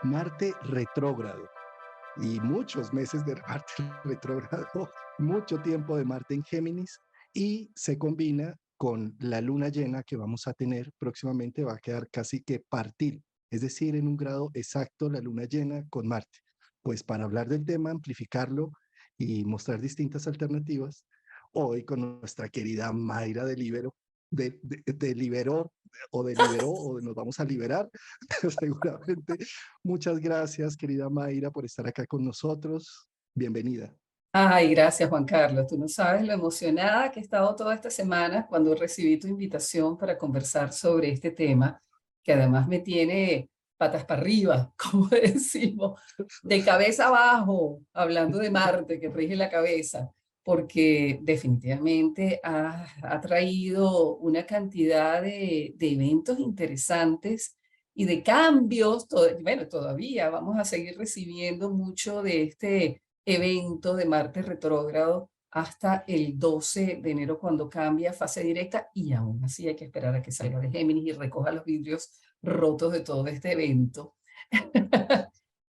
Marte retrógrado y muchos meses de Marte retrógrado, mucho tiempo de Marte en Géminis y se combina con la luna llena que vamos a tener próximamente, va a quedar casi que partir, es decir, en un grado exacto la luna llena con Marte. Pues para hablar del tema, amplificarlo y mostrar distintas alternativas, hoy con nuestra querida Mayra de Libero, de Liberó o de Liberó o de nos vamos a liberar, seguramente. Muchas gracias, querida Mayra, por estar acá con nosotros. Bienvenida. Ay, gracias Juan Carlos. Tú no sabes lo emocionada que he estado toda esta semana cuando recibí tu invitación para conversar sobre este tema, que además me tiene patas para arriba, como decimos, de cabeza abajo, hablando de Marte, que rige la cabeza, porque definitivamente ha traído una cantidad de eventos interesantes y de cambios. Bueno, todavía vamos a seguir recibiendo mucho de este evento de Marte retrógrado hasta el 12 de enero cuando cambia a fase directa, y aún así hay que esperar a que salga de Géminis y recoja los vidrios rotos de todo este evento.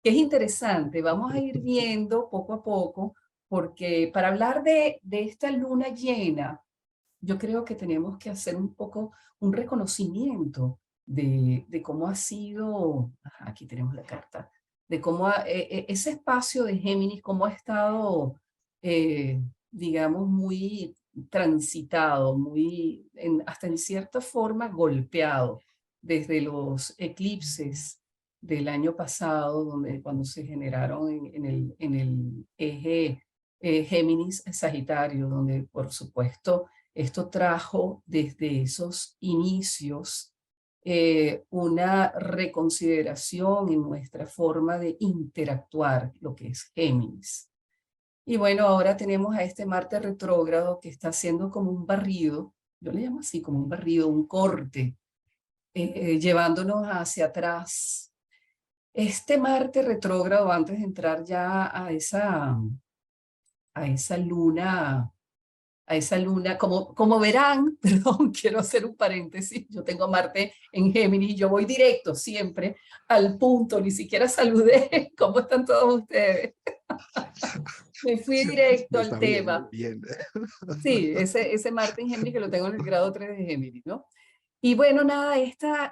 Es interesante, vamos a ir viendo poco a poco, porque para hablar de esta luna llena, yo creo que tenemos que hacer un poco un reconocimiento de cómo ha sido, ajá, aquí tenemos la carta, de cómo ese espacio de Géminis, cómo ha estado, eh, digamos, muy transitado, muy, hasta en cierta forma golpeado desde los eclipses del año pasado, donde cuando se generaron en el eje Géminis-Sagitario, donde por supuesto esto trajo desde esos inicios una reconsideración en nuestra forma de interactuar, lo que es Géminis. Y bueno, ahora tenemos a este Marte retrógrado que está haciendo como un barrido, yo le llamo así, como un barrido, un corte, llevándonos hacia atrás. Este Marte retrógrado, antes de entrar ya a esa luna como verán, perdón, quiero hacer un paréntesis, yo tengo Marte en Géminis y yo voy directo siempre al punto, ni siquiera saludé, ¿cómo están todos ustedes? Me fui directo al Está bien, tema. muy bien. Sí, ese Marte en Géminis que lo tengo en el grado 3 de Géminis, ¿no? Y bueno, nada,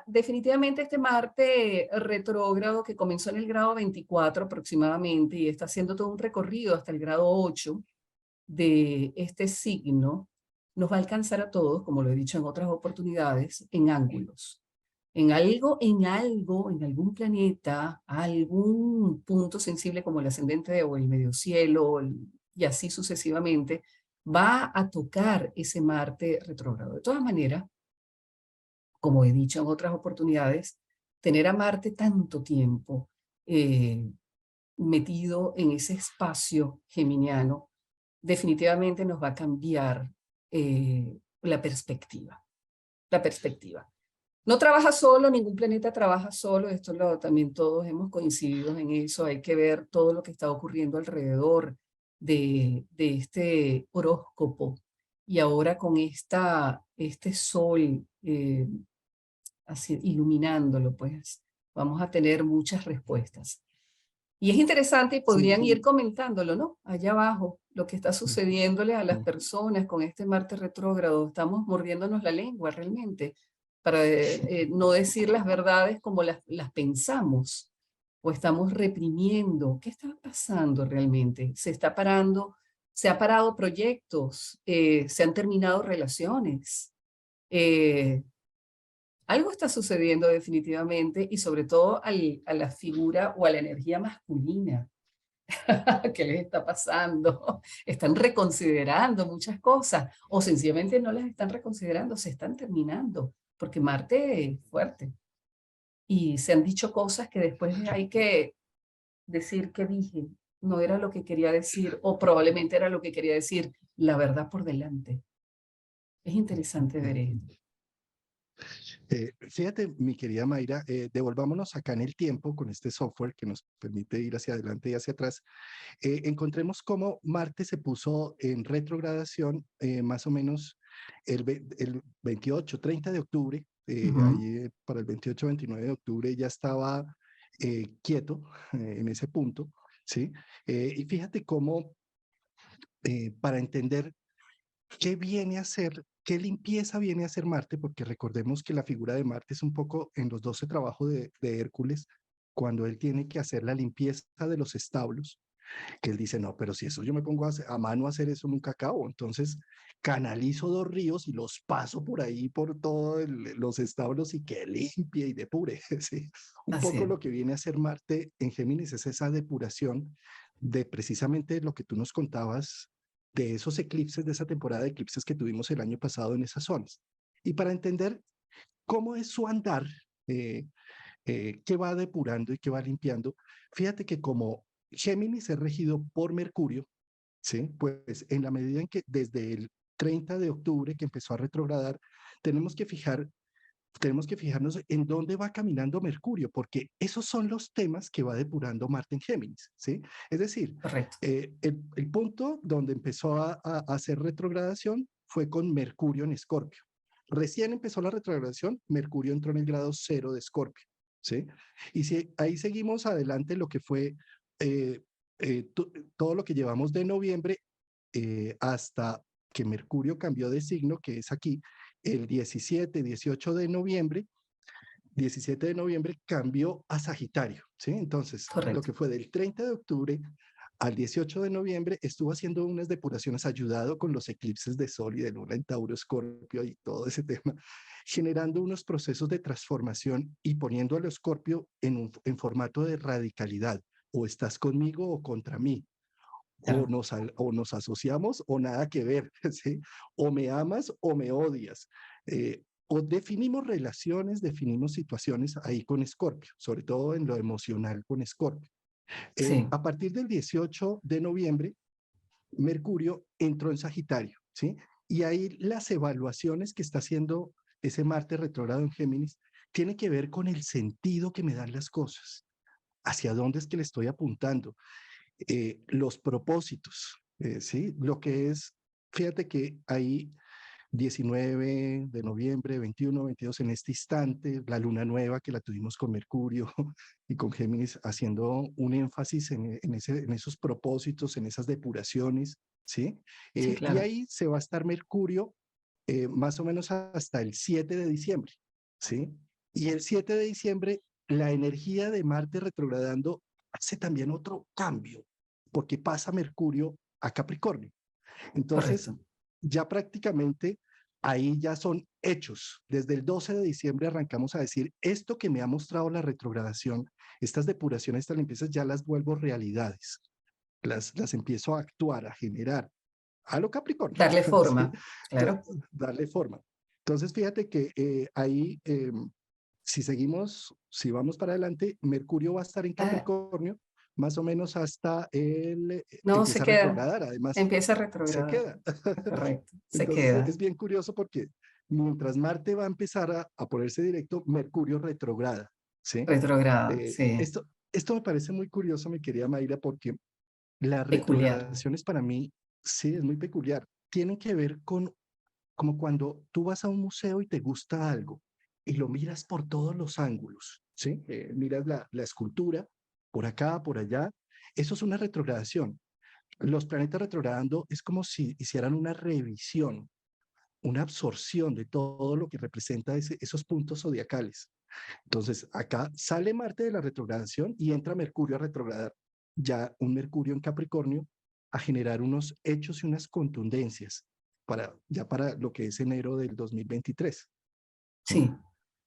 definitivamente este Marte retrógrado que comenzó en el grado 24 aproximadamente y está haciendo todo un recorrido hasta el grado 8 de este signo nos va a alcanzar a todos, como lo he dicho en otras oportunidades, en ángulos. En algún planeta, algún punto sensible como el ascendente o el medio cielo y así sucesivamente, va a tocar ese Marte retrógrado. De todas maneras, como he dicho en otras oportunidades, tener a Marte tanto tiempo eh, metido en ese espacio geminiano definitivamente nos va a cambiar la perspectiva. La perspectiva. No trabaja solo, ningún planeta trabaja solo, también todos hemos coincidido en eso, hay que ver todo lo que está ocurriendo alrededor de este horóscopo. Y ahora con este sol así, iluminándolo, pues vamos a tener muchas respuestas. Y es interesante y podrían ir Sí, comentándolo, ¿no? Allá abajo, lo que está sucediéndole a las personas con este Marte retrógrado. Estamos mordiéndonos la lengua realmente para no decir las verdades como las pensamos o estamos reprimiendo. ¿Qué está pasando realmente? Se ha parado proyectos, se han terminado relaciones. Eh, Algo está sucediendo definitivamente y sobre todo a la figura o a la energía masculina. ¿Qué les está pasando? Están reconsiderando muchas cosas o sencillamente no las están reconsiderando, se están terminando, porque Marte es fuerte y se han dicho cosas que después hay que decir que dije, no era lo que quería decir o probablemente era lo que quería decir, la verdad por delante. Es interesante ver esto. fíjate, mi querida Mayra, devolvámonos acá en el tiempo con este software que nos permite ir hacia adelante y hacia atrás. Encontremos cómo Marte se puso en retrogradación más o menos el 28, 30 de octubre. Ujú. Ahí para el 28, 29 de octubre ya estaba quieto en ese punto, ¿sí? Y fíjate cómo, para entender qué viene a hacer, qué limpieza viene a hacer Marte, porque recordemos que la figura de Marte es un poco en los 12 trabajos de Hércules, cuando él tiene que hacer la limpieza de los establos, que él dice, no, pero si eso yo me pongo a mano a hacer eso, nunca acabo. Entonces canalizo 2 ríos y los paso por ahí, por todos los establos y que limpie y depure. ¿Sí? Un Así poco es. lo que viene a hacer Marte en Géminis es esa depuración de precisamente lo que tú nos contabas, de esos eclipses, de esa temporada de eclipses que tuvimos el año pasado en esas zonas. Y para entender cómo es su andar, eh, qué va depurando y qué va limpiando, fíjate que como Géminis es regido por Mercurio, ¿sí? Pues en la medida en que desde el 30 de octubre que empezó a retrogradar, tenemos que fijar, tenemos que fijarnos en dónde va caminando Mercurio, porque esos son los temas que va depurando Marte en Géminis, ¿sí? Es decir, Correcto. el punto donde empezó a hacer retrogradación fue con Mercurio en Escorpio. Recién empezó la retrogradación, Mercurio entró en el grado 0 de Escorpio, ¿sí? Y si ahí seguimos adelante lo que fue eh, todo lo que llevamos de noviembre hasta que Mercurio cambió de signo, que es aquí, el 17, 18 de noviembre, 17 de noviembre cambió a Sagitario, ¿sí? Entonces, lo Correcto. que fue del 30 de octubre al 18 de noviembre estuvo haciendo unas depuraciones ayudado con los eclipses de Sol y de Luna en Tauro, Escorpio y todo ese tema, generando unos procesos de transformación y poniendo al Escorpio en formato de radicalidad. O estás conmigo o contra mí, Ya. o nos asociamos o nada que ver, ¿sí? O me amas o me odias. O definimos relaciones, definimos situaciones ahí con Escorpio, sobre todo en lo emocional con Escorpio. Sí. A partir del 18 de noviembre, Mercurio entró en Sagitario, ¿sí? Y ahí las evaluaciones que está haciendo ese Marte retrógrado en Géminis tiene que ver con el sentido que me dan las cosas, hacia dónde es que le estoy apuntando, los propósitos, ¿sí? Lo que es, fíjate que ahí 19 de noviembre, 21, 22, en este instante, la luna nueva que la tuvimos con Mercurio y con Géminis, haciendo un énfasis en esos propósitos, en esas depuraciones, ¿sí? Sí, Y claro. ahí se va a estar Mercurio más o menos hasta el 7 de diciembre, ¿sí? Y el 7 de diciembre, la energía de Marte retrogradando hace también otro cambio, porque pasa Mercurio a Capricornio. Entonces, Correcto. ya prácticamente ahí ya son hechos. Desde el 12 de diciembre arrancamos a decir, esto que me ha mostrado la retrogradación, estas depuraciones, estas limpiezas, ya las vuelvo realidades. Las empiezo a actuar, a generar, a lo Capricornio, Darle ¿sí? forma. Claro. Darle forma. Entonces, fíjate que ahí, si seguimos, si vamos para adelante, Mercurio va a estar en Ah, Capricornio, más o menos hasta el, no, se empieza a queda. retrogradar, además, Empieza a se retrogradar. queda. Correcto. Se Entonces queda. es bien curioso porque mientras Marte va a empezar a ponerse directo, Mercurio retrograda, ¿sí? Retrograda. Eh, Sí. esto, esto me parece muy curioso, mi querida Mayra, porque las Peculiar. retrogradaciones para mí, sí, es muy peculiar. Tienen que ver con como cuando tú vas a un museo y te gusta algo y lo miras por todos los ángulos, ¿sí? Miras la escultura por acá, por allá. Eso es una retrogradación. Los planetas retrogradando es como si hicieran una revisión, una absorción de todo lo que representa esos puntos zodiacales. Entonces, acá sale Marte de la retrogradación y entra Mercurio a retrogradar, ya un Mercurio en Capricornio, a generar unos hechos y unas contundencias ya para lo que es enero del 2023. ¿Sí? Sí,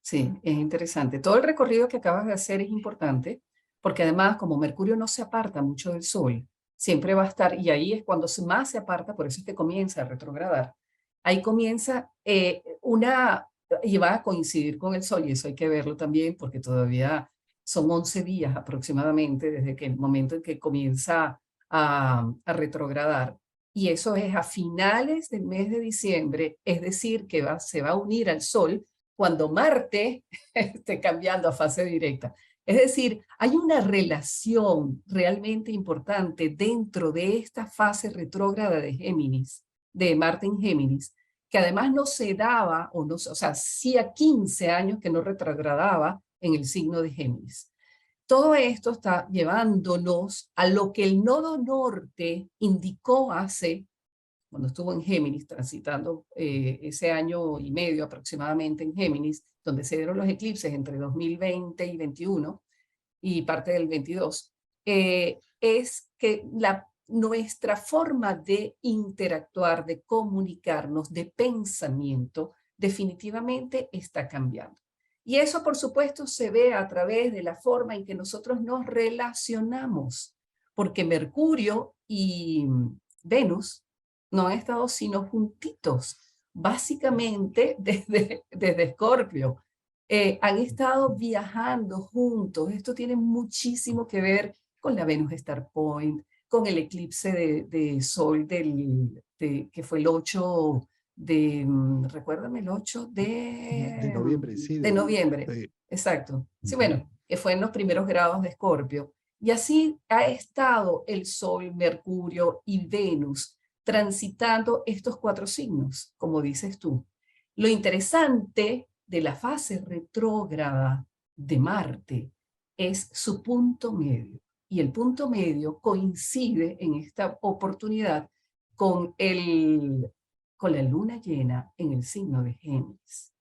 sí, es interesante. Todo el recorrido que acabas de hacer es importante porque además como Mercurio no se aparta mucho del Sol, siempre va a estar, y ahí es cuando más se aparta, por eso es que comienza a retrogradar. Ahí comienza y va a coincidir con el Sol, y eso hay que verlo también porque todavía son 11 días aproximadamente desde que el momento en que comienza a retrogradar. Y eso es a finales del mes de diciembre, es decir, que se va a unir al Sol cuando Marte esté cambiando a fase directa. Es decir, hay una relación realmente importante dentro de esta fase retrógrada de Géminis, de Marte en Géminis, que además no se daba, o sea, sí a 15 años que no retrogradaba en el signo de Géminis. todo esto está llevándonos a lo que el nodo norte indicó cuando estuvo en Géminis, transitando ese año y medio aproximadamente en Géminis, donde se dieron los eclipses entre 2020 y 21 y parte del 22, es que nuestra forma de interactuar, de comunicarnos, de pensamiento, definitivamente está cambiando. Y eso, por supuesto, se ve a través de la forma en que nosotros nos relacionamos, porque Mercurio y Venus no han estado sino juntitos, básicamente desde Escorpio. Han estado viajando juntos. Esto tiene muchísimo que ver con la Venus Star Point, con el eclipse de Sol que fue el 8 recuérdame, el 8 De noviembre, sí. de noviembre. Exacto. Sí, bueno, que fue en los primeros grados de Escorpio. Y así ha estado el Sol, Mercurio y Venus transitando estos 4 signos, como dices tú. Lo interesante de la fase retrógrada de Marte es su punto medio. Y el punto medio coincide en esta oportunidad con la luna llena en el signo de Géminis.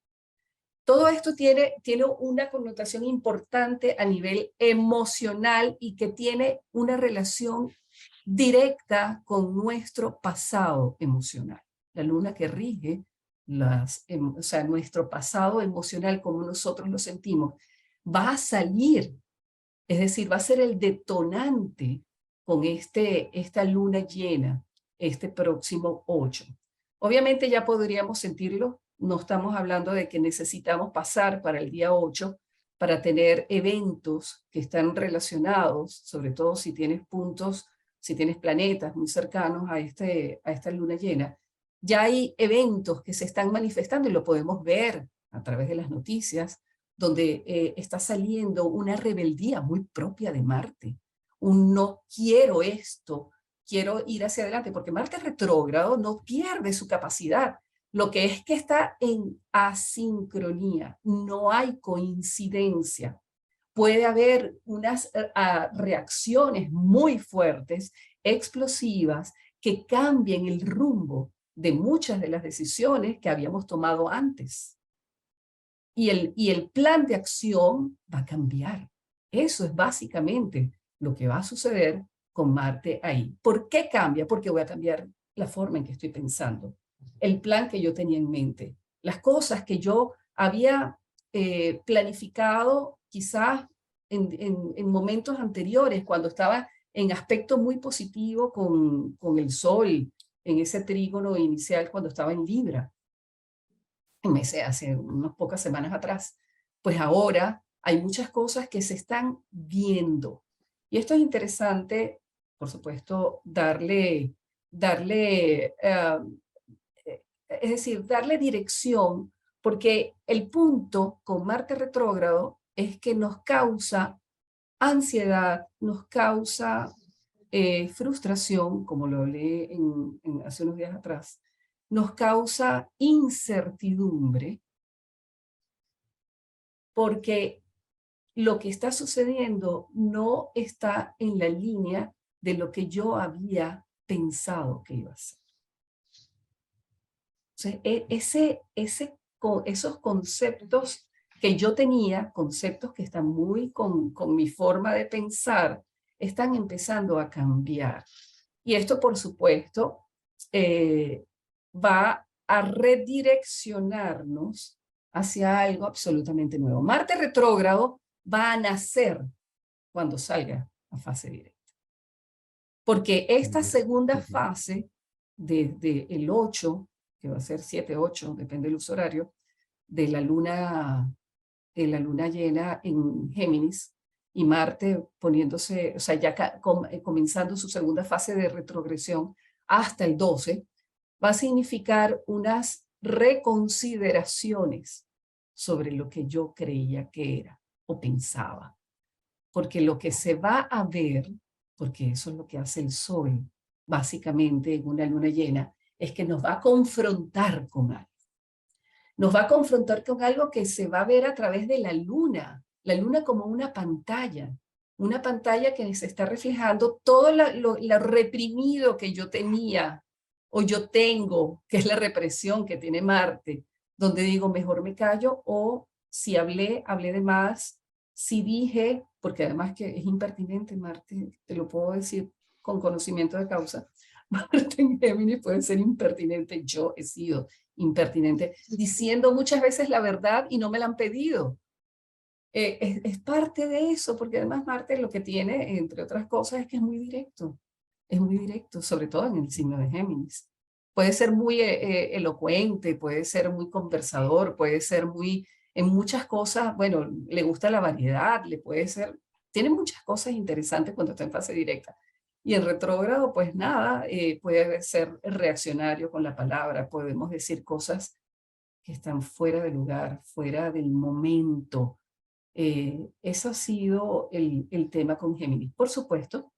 Todo esto tiene una connotación importante a nivel emocional y que tiene una relación directa con nuestro pasado emocional. La luna que rige nuestro pasado emocional, como nosotros lo sentimos, va a salir, es decir, va a ser el detonante con esta luna llena, este próximo 8. Obviamente ya podríamos sentirlo, no estamos hablando de que necesitamos pasar para el día 8 para tener eventos que están relacionados, sobre todo si tienes si tienes planetas muy cercanos a esta luna llena. Ya hay eventos que se están manifestando y lo podemos ver a través de las noticias, donde está saliendo una rebeldía muy propia de Marte. Un no quiero esto, quiero ir hacia adelante, porque Marte retrógrado no pierde su capacidad. Lo que es que está en asincronía, no hay coincidencia. Puede haber unas reacciones muy fuertes, explosivas, que cambien el rumbo de muchas de las decisiones que habíamos tomado antes. Y el plan de acción va a cambiar. Eso es básicamente lo que va a suceder con Marte ahí. ¿Por qué cambia? Porque voy a cambiar la forma en que estoy pensando, el plan que yo tenía en mente, las cosas que yo había planificado quizás en momentos anteriores, cuando estaba en aspecto muy positivo con el Sol, en ese trígono inicial cuando estaba en Libra, hace unas pocas semanas atrás. Pues ahora hay muchas cosas que se están viendo. Y esto es interesante, por supuesto, darle es decir, darle dirección, porque el punto con Marte retrógrado es que nos causa ansiedad, nos causa frustración, como lo leí hace unos días atrás, nos causa incertidumbre, porque lo que está sucediendo no está en la línea de lo que yo había pensado que iba a ser. Esos conceptos que yo tenía, conceptos que están muy con mi forma de pensar, están empezando a cambiar. Y esto, por supuesto, va a redireccionarnos hacia algo absolutamente nuevo. Marte retrógrado va a nacer cuando salga a fase directa. Porque esta segunda fase, desde el 8, que va a ser 7, 8, depende del uso horario, de la luna llena en Géminis, y Marte poniéndose, o sea, ya comenzando su segunda fase de retrogresión hasta el 12, va a significar unas reconsideraciones sobre lo que yo creía que era o pensaba. Porque lo que se va a ver, porque eso es lo que hace el Sol, básicamente en una luna llena, es que nos va a confrontar con algo. Nos va a confrontar con algo que se va a ver a través de la luna como una pantalla. una pantalla que se está reflejando todo lo reprimido que yo tenía o yo tengo, que es la represión que tiene Marte, donde digo, mejor me callo, o si hablé, hablé de más, si dije, porque además que es impertinente, Marte, te lo puedo decir con conocimiento de causa, Marte en Géminis puede ser impertinente, yo he sido impertinente, diciendo muchas veces la verdad y no me la han pedido. Es parte de eso, porque además Marte lo que tiene, entre otras cosas, es muy directo, sobre todo en el signo de Géminis. Puede ser muy elocuente, puede ser muy conversador, puede ser muy, en muchas cosas, bueno, le gusta la variedad, le puede ser, tiene muchas cosas interesantes cuando está en fase directa. Y en retrógrado, pues nada, puede ser reaccionario con la palabra, podemos decir cosas que están fuera de lugar, fuera del momento. Eso ha sido el tema con Géminis. Por supuesto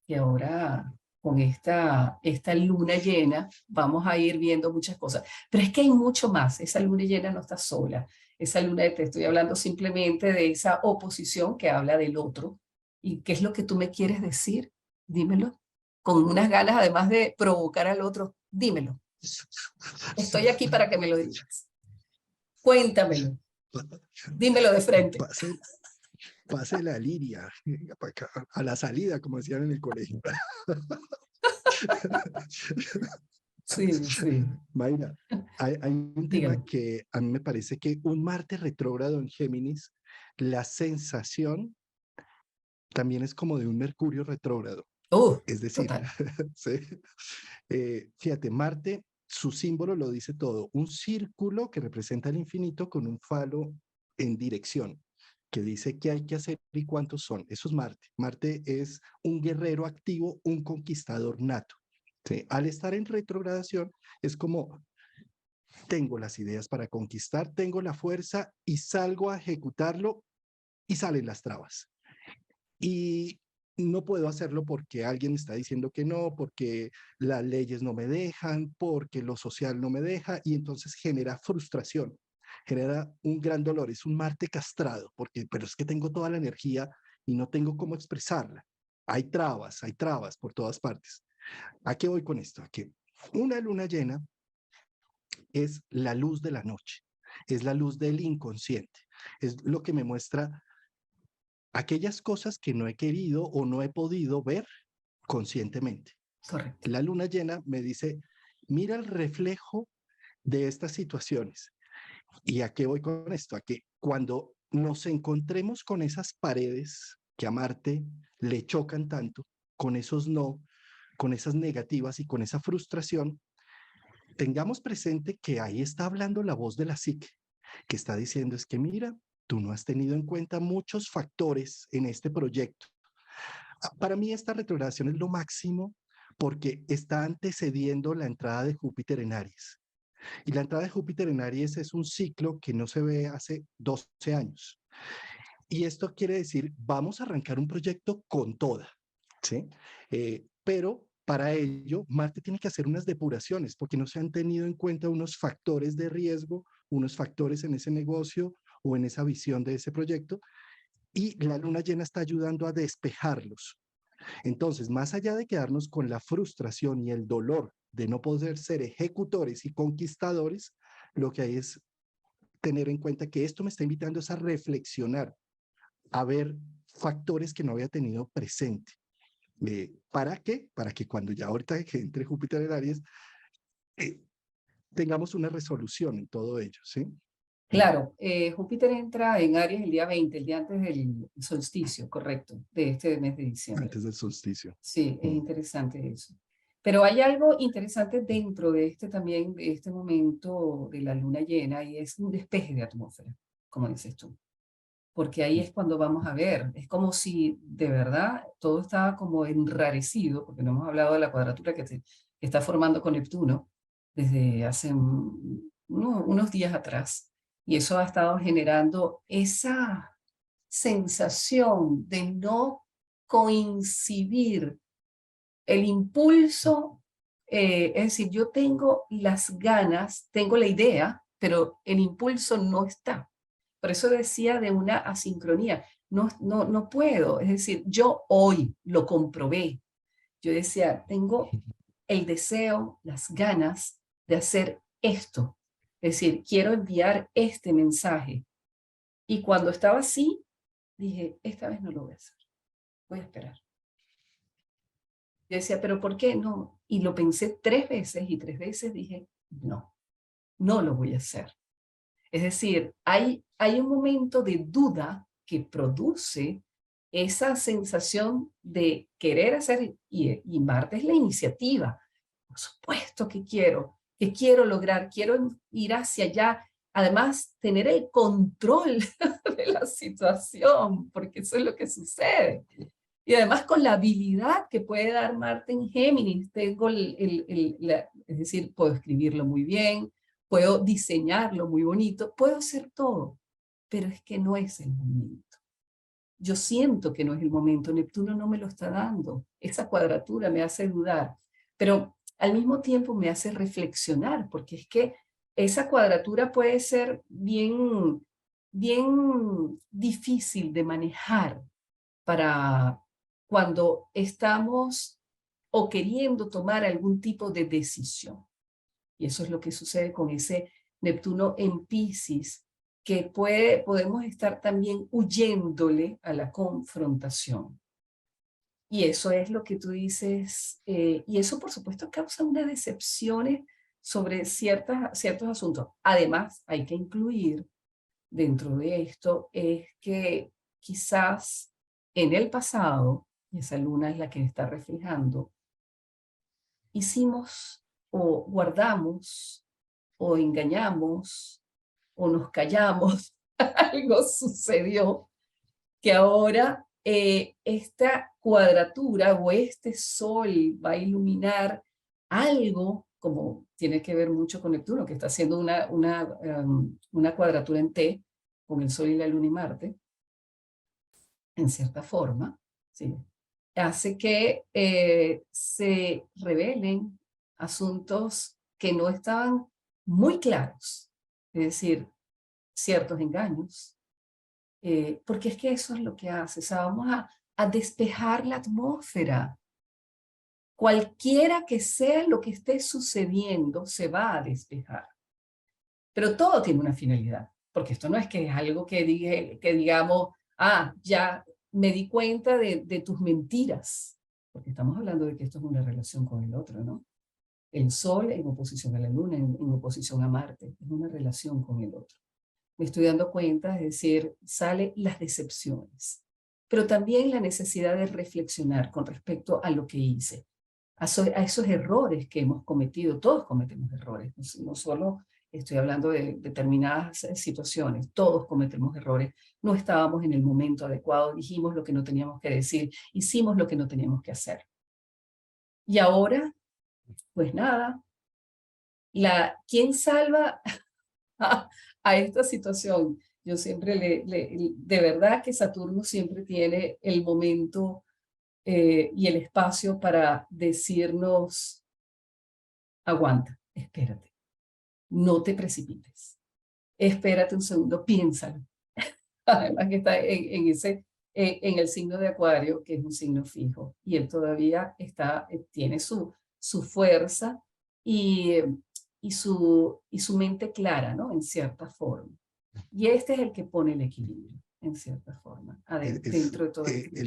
que ahora con esta luna llena vamos a ir viendo muchas cosas. Pero es que hay mucho más. Esa luna llena no está sola. Esa luna, te estoy hablando simplemente de esa oposición que habla del otro. ¿Y qué es lo que tú me quieres decir? Dímelo. Con unas ganas, además de provocar al otro, dímelo. Estoy aquí para que me lo digas. Cuéntamelo. Dímelo de frente. Pase la liria, venga para acá, a la salida, como decían en el colegio. Sí, sí. Mayra, hay un tema Dígame. que a mí me parece que un Marte retrógrado en Géminis, la sensación también es como de un Mercurio retrógrado. Es decir, Total. ¿sí? Fíjate, Marte, su símbolo lo dice todo, un círculo que representa el infinito con un falo en dirección, que dice qué hay que hacer y cuántos son. Eso es Marte. Marte es un guerrero activo, un conquistador nato. ¿Sí? Al estar en retrogradación, es como tengo las ideas para conquistar, tengo la fuerza y salgo a ejecutarlo y salen las trabas. Y no puedo hacerlo porque alguien está diciendo que no, porque las leyes no me dejan, porque lo social no me deja, y entonces genera frustración, genera un gran dolor, es un Marte castrado, porque, pero es que tengo toda la energía y no tengo cómo expresarla. Hay trabas por todas partes. ¿A qué voy con esto? A que una luna llena es la luz de la noche, es la luz del inconsciente, es lo que me muestra aquellas cosas que no he querido o no he podido ver conscientemente. Correcto. La luna llena me dice, mira el reflejo de estas situaciones. ¿Y a qué voy con esto? A que cuando nos encontremos con esas paredes que a Marte le chocan tanto, con esos no, con esas negativas y con esa frustración, tengamos presente que ahí está hablando la voz de la psique, que está diciendo es que mira, tú no has tenido en cuenta muchos factores en este proyecto. Para mí esta retrogradación es lo máximo porque está antecediendo la entrada de Júpiter en Aries. Y la entrada de Júpiter en Aries es un ciclo que no se ve hace 12 años. Y esto quiere decir, vamos a arrancar un proyecto con toda, ¿sí? Pero para ello, Marte tiene que hacer unas depuraciones porque no se han tenido en cuenta unos factores de riesgo, unos factores en ese negocio o en esa visión de ese proyecto. Y la luna llena está ayudando a despejarlos. Entonces, más allá de quedarnos con la frustración y el dolor de no poder ser ejecutores y conquistadores, lo que hay es tener en cuenta que esto me está invitando a reflexionar, a ver factores que no había tenido presente. ¿Para qué? Para que cuando ya ahorita que entre Júpiter en Aries, eh, tengamos una resolución en todo ello, ¿sí? Claro, Júpiter entra en Aries el día 20, el día antes del solsticio, correcto, de este mes de diciembre. Antes del solsticio. Sí, es interesante eso. Pero hay algo interesante dentro de este también, de este momento de la luna llena, y es un despeje de atmósfera, como dices tú. Porque ahí es cuando vamos a ver, es como si de verdad todo estaba como enrarecido, porque no hemos hablado de la cuadratura que está formando con Neptuno desde hace unos días atrás. Y eso ha estado generando esa sensación de no coincidir el impulso, es decir, yo tengo las ganas, tengo la idea, pero el impulso no está. Por eso decía de una asincronía. No puedo. Es decir, yo hoy lo comprobé. Yo decía, tengo el deseo, las ganas de hacer esto. Es decir, quiero enviar este mensaje. Y cuando estaba así, dije, esta vez no lo voy a hacer. Voy a esperar. Yo decía, ¿pero por qué no? Y lo pensé 3 veces y 3 veces dije, no lo voy a hacer. Es decir, hay un momento de duda que produce esa sensación de querer hacer, y Marte es la iniciativa. Por supuesto que quiero lograr, quiero ir hacia allá. Además, tener el control de la situación, porque eso es lo que sucede. Y además con la habilidad que puede dar Marte en Géminis, tengo es decir, puedo escribirlo muy bien, puedo diseñarlo muy bonito, puedo hacer todo, pero es que no es el momento. Yo siento que no es el momento, Neptuno no me lo está dando, esa cuadratura me hace dudar, pero al mismo tiempo me hace reflexionar, porque es que esa cuadratura puede ser bien difícil de manejar para cuando estamos o queriendo tomar algún tipo de decisión. Y eso es lo que sucede con ese Neptuno en Piscis, que podemos estar también huyéndole a la confrontación. Y eso es lo que tú dices, y eso por supuesto causa unas decepciones sobre ciertos asuntos. Además, hay que incluir dentro de esto es que quizás en el pasado, y esa luna es la que está reflejando, hicimos o guardamos o engañamos o nos callamos, algo sucedió que ahora esta cuadratura o este sol va a iluminar algo, como tiene que ver mucho con Neptuno, que está haciendo una cuadratura en T con el sol y la luna y Marte, en cierta forma, ¿sí? Hace que se revelen asuntos que no estaban muy claros, es decir, ciertos engaños, porque es que eso es lo que hace, o sea, vamos a despejar la atmósfera. Cualquiera que sea lo que esté sucediendo, se va a despejar. Pero todo tiene una finalidad, porque esto no es que es algo que digamos, ya me di cuenta de tus mentiras, porque estamos hablando de que esto es una relación con el otro, ¿no? El Sol en oposición a la Luna, en oposición a Marte, es una relación con el otro. Me estoy dando cuenta, es decir, salen las decepciones, pero también la necesidad de reflexionar con respecto a lo que hice, a esos errores que hemos cometido. Todos cometemos errores, no solo estoy hablando de determinadas situaciones, todos cometemos errores, no estábamos en el momento adecuado, dijimos lo que no teníamos que decir, hicimos lo que no teníamos que hacer. Y ahora, pues nada, ¿quién salva a esta situación? Yo siempre de verdad que Saturno siempre tiene el momento y el espacio para decirnos, aguanta, espérate, no te precipites, espérate un segundo, piénsalo. Además que está en el signo de Acuario, que es un signo fijo, y él todavía tiene su fuerza y, y su mente clara, ¿no? En cierta forma. Y este es el que pone el equilibrio, en cierta forma, dentro de todo esto.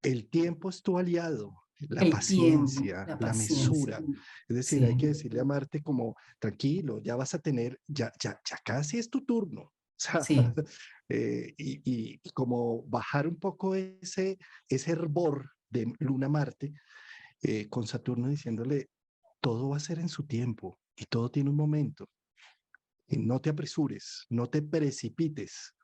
El tiempo es tu aliado, la El tiempo, paciencia, la la paciencia. mesura. Es decir, hay Sí, que decirle a Marte como, tranquilo, ya vas a tener, ya casi es tu turno. O sea, sí, y como bajar un poco ese hervor de Luna-Marte con Saturno diciéndole, todo va a ser en su tiempo y todo tiene un momento. Y no te apresures, no te precipites.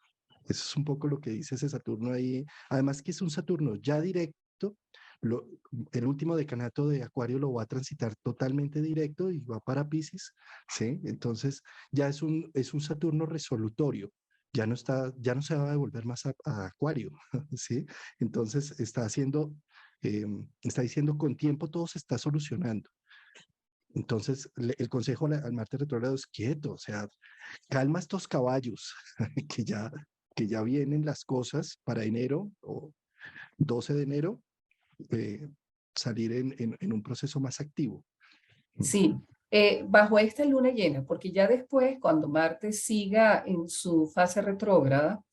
Eso es un poco lo que dice ese Saturno ahí. Además que es un Saturno ya directo. Lo, el último decanato de Acuario lo va a transitar totalmente directo y va para Piscis, ¿sí? Entonces ya es un Saturno resolutorio. Ya no se va a devolver más a Acuario, ¿sí? Entonces está diciendo con tiempo todo se está solucionando. Entonces, el consejo al Marte retrógrado es quieto, o sea, calma estos caballos, que ya, que ya vienen las cosas para enero o 12 de enero, eh, salir en un proceso más activo. Sí, bajo esta luna llena, porque ya después, cuando Marte siga en su fase retrógrada,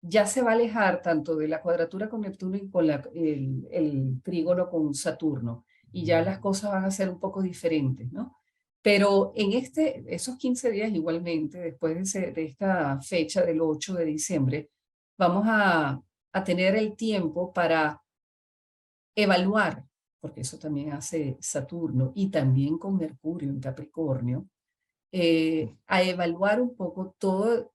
ya se va a alejar tanto de la cuadratura con Neptuno y con el trígono con Saturno, y ya las cosas van a ser un poco diferentes, ¿no? Pero en esos 15 días igualmente, después de esta fecha del 8 de diciembre, vamos a tener el tiempo para evaluar, porque eso también hace Saturno y también con Mercurio en Capricornio, a evaluar un poco todo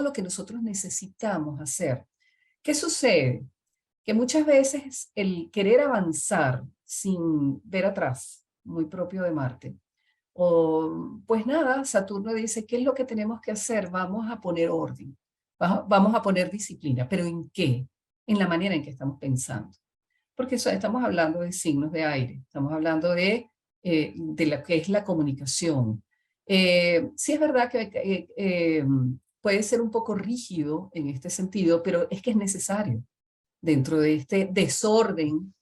lo que nosotros necesitamos hacer. ¿Qué sucede? Que muchas veces el querer avanzar sin ver atrás, muy propio de Marte, o pues nada, Saturno dice, ¿qué es lo que tenemos que hacer? Vamos a poner orden, vamos a poner disciplina, pero ¿en qué? En la manera en que estamos pensando, porque estamos hablando de signos de aire, estamos hablando de lo que es la comunicación. Sí es verdad que puede ser un poco rígido en este sentido, pero es que es necesario dentro de este desorden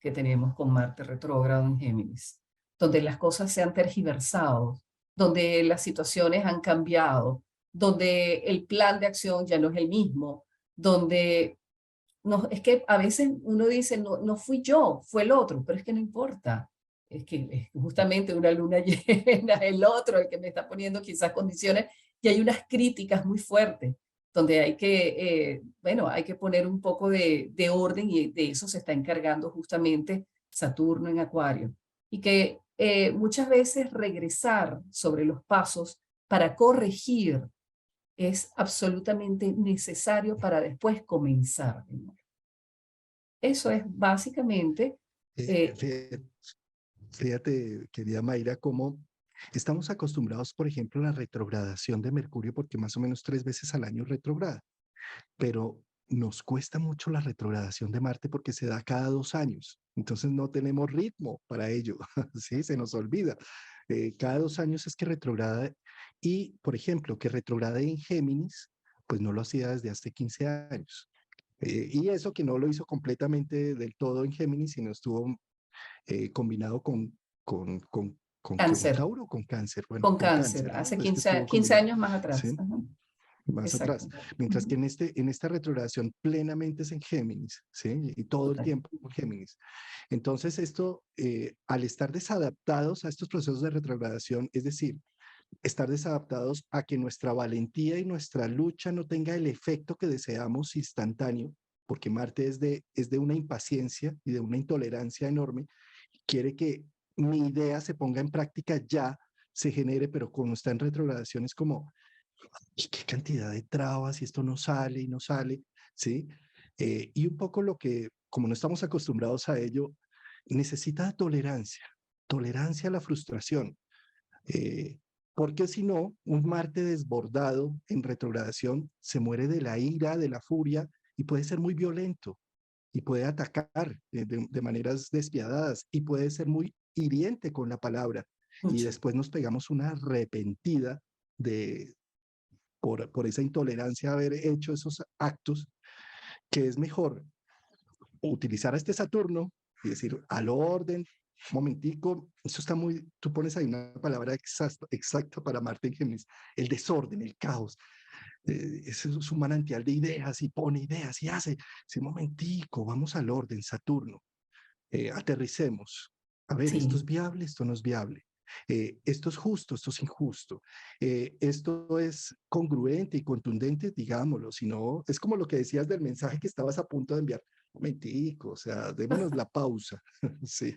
que tenemos con Marte retrógrado en Géminis, donde las cosas se han tergiversado, donde las situaciones han cambiado, donde el plan de acción ya no es el mismo, donde no, es que a veces uno dice, no, no fui yo, fue el otro, pero es que no importa. Es que es justamente una luna llena, el otro, el que me está poniendo quizás condiciones, y hay unas críticas muy fuertes, donde hay bueno, hay que poner un poco de orden y de eso se está encargando justamente Saturno en Acuario. Y que muchas veces regresar sobre los pasos para corregir es absolutamente necesario para después comenzar de nuevo. Eso es básicamente, eh, Fíjate, fíjate, querida Mayra, cómo estamos acostumbrados, por ejemplo, a la retrogradación de Mercurio, porque más o menos 3 veces al año retrograda, pero nos cuesta mucho la retrogradación de Marte porque se da cada 2 años. Entonces no tenemos ritmo para ello, ¿sí? Se nos olvida. Cada 2 años es que retrograda y, por ejemplo, que retrograde en Géminis, pues no lo hacía desde hace 15 años. Y eso que no lo hizo completamente del todo en Géminis, sino estuvo combinado con qué, con cáncer, Tauro o con Cáncer. Bueno, con con cáncer, Cáncer, ¿no? hace Es que 15, estuvo 15 combinado, años más atrás. ¿sí? Ajá, Más exacto. atrás. Mientras que Ujú, en esta retrogradación plenamente es en Géminis, ¿sí? Y todo el total. tiempo en Géminis. Entonces, esto, al estar desadaptados a estos procesos de retrogradación, es decir, estar desadaptados a que nuestra valentía y nuestra lucha no tenga el efecto que deseamos instantáneo, porque Marte es de una impaciencia y de una intolerancia enorme, quiere que mi idea se ponga en práctica ya, se genere, pero como está en retrogradación es como, ¿y qué cantidad de trabas y esto no sale y no sale? ¿Sí? Y un poco lo que, como no estamos acostumbrados a ello, necesita tolerancia, tolerancia a la frustración. Eh, Porque si no, un Marte desbordado en retrogradación se muere de la ira, de la furia y puede ser muy violento y puede atacar de maneras despiadadas y puede ser muy hiriente con la palabra. Y Mucho. después nos pegamos una arrepentida de, por esa intolerancia de haber hecho esos actos, que es mejor utilizar a este Saturno y decir al orden, momentico, eso está muy, tú pones ahí una palabra exacta para Marte en Géminis, el desorden, el caos, es un manantial de ideas y pone ideas y hace, ese momentico, vamos al orden, Saturno, aterricemos, a ver, esto es Sí, viable, esto no es viable. Esto es justo, esto es injusto. Esto es congruente y contundente, digámoslo. Si no, es como lo que decías del mensaje que estabas a punto de enviar. Momentico, o sea, démonos la pausa. Sí.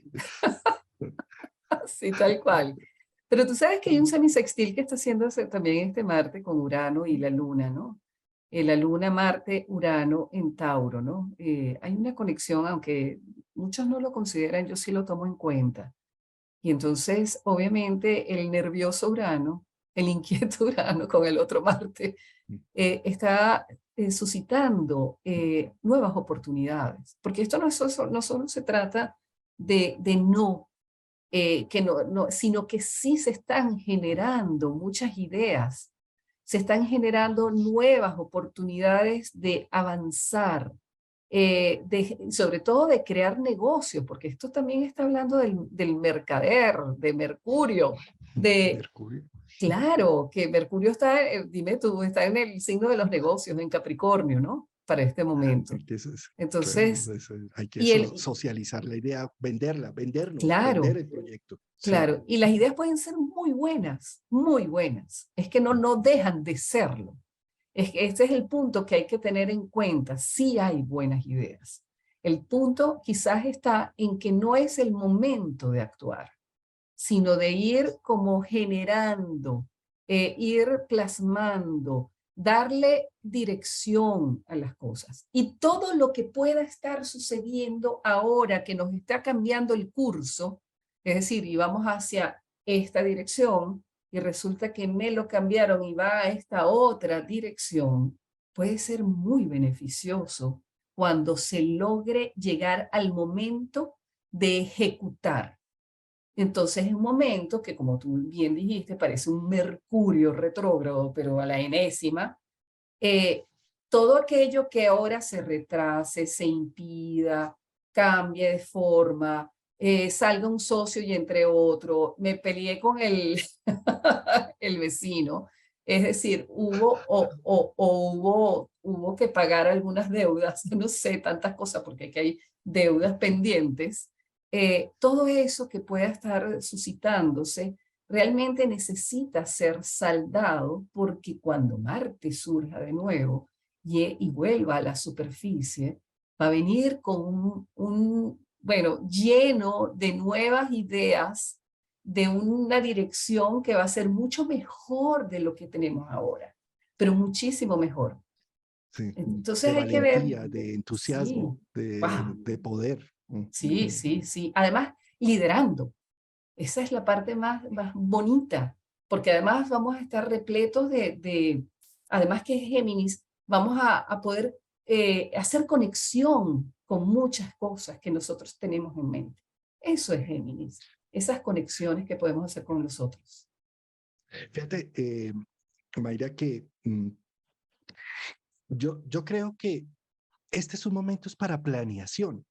sí, tal cual. Pero tú sabes que hay un semisextil que está haciéndose también este Marte con Urano y la Luna, ¿no? La Luna, Marte, Urano en Tauro, ¿no? Hay una conexión, aunque muchos no lo consideran, yo sí lo tomo en cuenta. Y entonces, obviamente, el nervioso Urano, el inquieto Urano con el otro Marte, está suscitando nuevas oportunidades. Porque esto no solo se trata de no. sino que sí se están generando muchas ideas, se están generando nuevas oportunidades de avanzar, sobre todo de crear negocios, porque esto también está hablando del mercader, de Mercurio, de, Mercurio. claro, que Mercurio está, dime tú, está en el signo de los negocios, en Capricornio, ¿no? Para este momento. Eso es, claro, Entonces, hay que y el, socializar la idea, venderla, vendernos, vender claro, el proyecto. Sí, claro, y las ideas pueden ser muy buenas, muy buenas. Es que no dejan de serlo. Es que este es el punto que hay que tener en cuenta. Sí hay buenas ideas. El punto quizás está en que no es el momento de actuar, sino de ir como generando, ir plasmando, darle dirección a las cosas. Y todo lo que pueda estar sucediendo ahora que nos está cambiando el curso, es decir, íbamos hacia esta dirección y resulta que me lo cambiaron y va a esta otra dirección, puede ser muy beneficioso cuando se logre llegar al momento de ejecutar. Entonces es un momento que, como tú bien dijiste, parece un Mercurio retrógrado, pero a la enésima. eh, Todo aquello que ahora se retrase, se impida, cambie de forma, salga un socio y entre otro, me peleé con el vecino. Es decir, hubo que pagar algunas deudas, no sé, tantas cosas, porque aquí hay deudas pendientes. Todo eso que pueda estar suscitándose realmente necesita ser saldado, porque cuando Marte surja de nuevo y vuelva a la superficie, va a venir con bueno, lleno de nuevas ideas, de una dirección que va a ser mucho mejor de lo que tenemos ahora, pero muchísimo mejor. sí. Entonces De hay que ver, valentía, de sí, entusiasmo, wow, de poder. sí, sí, sí. Además, liderando. Esa es la parte más bonita, porque además vamos a estar repletos además que es Géminis, vamos a poder hacer conexión con muchas cosas que nosotros tenemos en mente. Eso es Géminis, esas conexiones que podemos hacer con los otros. Fíjate, Mayra, que yo creo que este es un momento para planeación,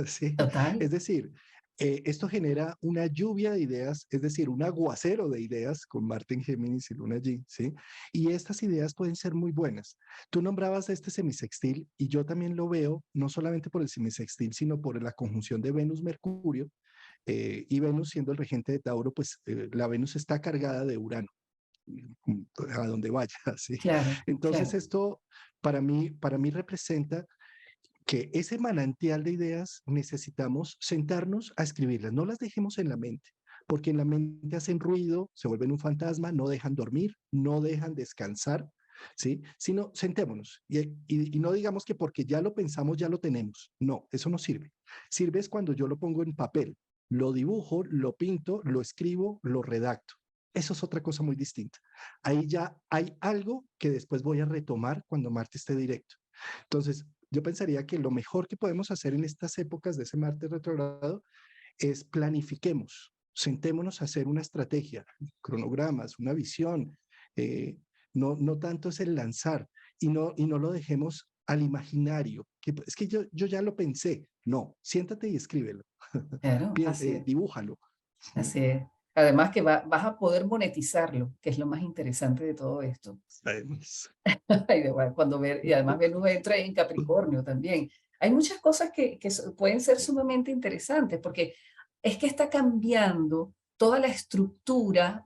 ¿sí? Total, Es decir, esto genera una lluvia de ideas, es decir, un aguacero de ideas con Marte en Géminis y Luna allí, ¿sí? Y estas ideas pueden ser muy buenas. Tú nombrabas este semisextil y yo también lo veo, no solamente por el semisextil, sino por la conjunción de Venus-Mercurio, y Venus siendo el regente de Tauro, pues la Venus está cargada de Urano a donde vaya, ¿sí? claro, Entonces claro. esto para mí representa que ese manantial de ideas necesitamos sentarnos a escribirlas, no las dejemos en la mente, porque en la mente hacen ruido, se vuelven un fantasma, no dejan dormir, no dejan descansar, ¿sí? Sino sentémonos y no digamos que porque ya lo pensamos ya lo tenemos, no, eso no sirve. Sirve es cuando yo lo pongo en papel, lo dibujo, lo pinto, lo escribo, lo redacto. Eso es otra cosa muy distinta. Ahí ya hay algo que después voy a retomar cuando Marte esté directo. Entonces, yo pensaría que lo mejor que podemos hacer en estas épocas de ese Marte retrogrado es planifiquemos, sentémonos a hacer una estrategia, cronogramas, una visión. eh, no tanto es el lanzar y no lo dejemos al imaginario, que es que yo ya lo pensé. No, siéntate y escríbelo, Claro, así es. dibújalo. Así es. Además que vas a poder monetizarlo, que es lo más interesante de todo esto. Además, Cuando y además Venus entra en Capricornio también. Hay muchas cosas que pueden ser sumamente interesantes, porque es que está cambiando toda la estructura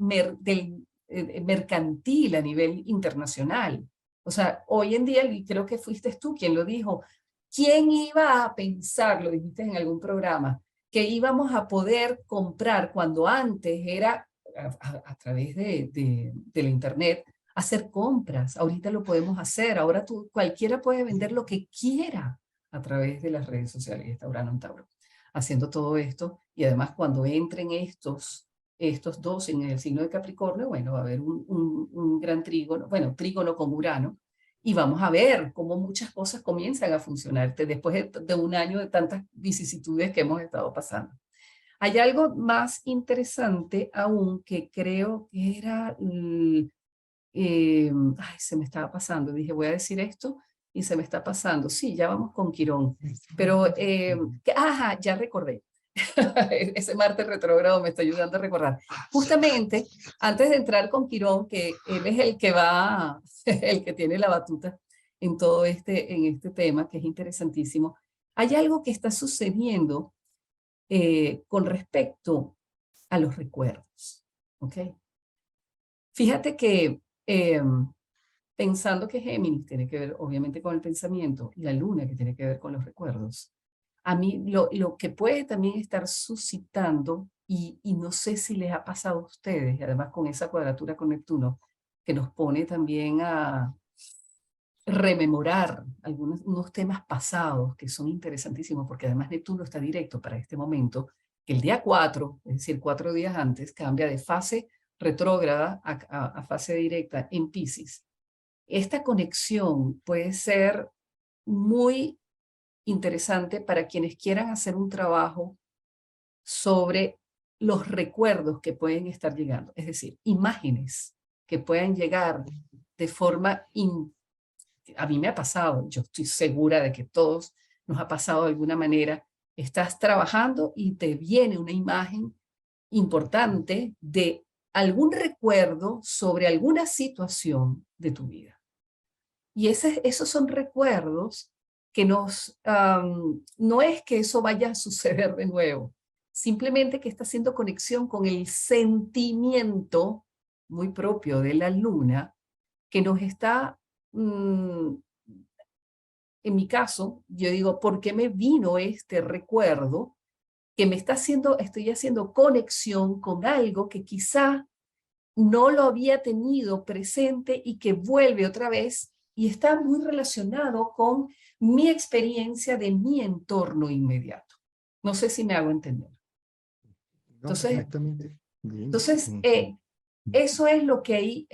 mercantil a nivel internacional. O sea, hoy en día, y creo que fuiste tú quien lo dijo, ¿quién iba a pensar, lo dijiste en algún programa, que íbamos a poder comprar cuando antes era a través de la Internet, hacer compras? Ahorita lo podemos hacer, ahora cualquiera puede vender lo que quiera a través de las redes sociales, y está Urano en Tauro, haciendo todo esto, y además cuando entren estos dos en el signo de Capricornio, bueno, va a haber un gran trígono, bueno, trígono con Urano, y vamos a ver cómo muchas cosas comienzan a funcionar después de un año de tantas vicisitudes que hemos estado pasando. Hay algo más interesante aún que creo que era, ay, se me estaba pasando, dije voy a decir esto y se me está pasando. Sí, ya vamos con Quirón, pero, ajá, ya recordé. Ese Marte retrógrado me está ayudando a recordar. Justamente, antes de entrar con Quirón, que él es el que va, el que tiene la batuta en todo en este tema, que es interesantísimo, hay algo que está sucediendo con respecto a los recuerdos. ¿Ok? Fíjate que pensando que Géminis tiene que ver obviamente con el pensamiento y la luna que tiene que ver con los recuerdos, a mí lo que puede también estar suscitando, y no sé si les ha pasado a ustedes, y además con esa cuadratura con Neptuno, que nos pone también a rememorar unos temas pasados que son interesantísimos, porque además Neptuno está directo para este momento, que el día 4, es decir, 4 días antes, cambia de fase retrógrada a fase directa en Piscis. Esta conexión puede ser muy interesante para quienes quieran hacer un trabajo sobre los recuerdos que pueden estar llegando, es decir, imágenes que puedan llegar de forma a mí me ha pasado, yo estoy segura de que todos nos ha pasado de alguna manera, estás trabajando y te viene una imagen importante de algún recuerdo sobre alguna situación de tu vida. Y esos son recuerdos que no es que eso vaya a suceder de nuevo, simplemente que está haciendo conexión con el sentimiento muy propio de la luna que nos está, en mi caso, yo digo, ¿por qué me vino este recuerdo que me está haciendo, estoy haciendo conexión con algo que quizá no lo había tenido presente y que vuelve otra vez y está muy relacionado con mi experiencia de mi entorno inmediato? No sé si me hago entender. No, Entonces, perfectamente. Bien. entonces eso es lo que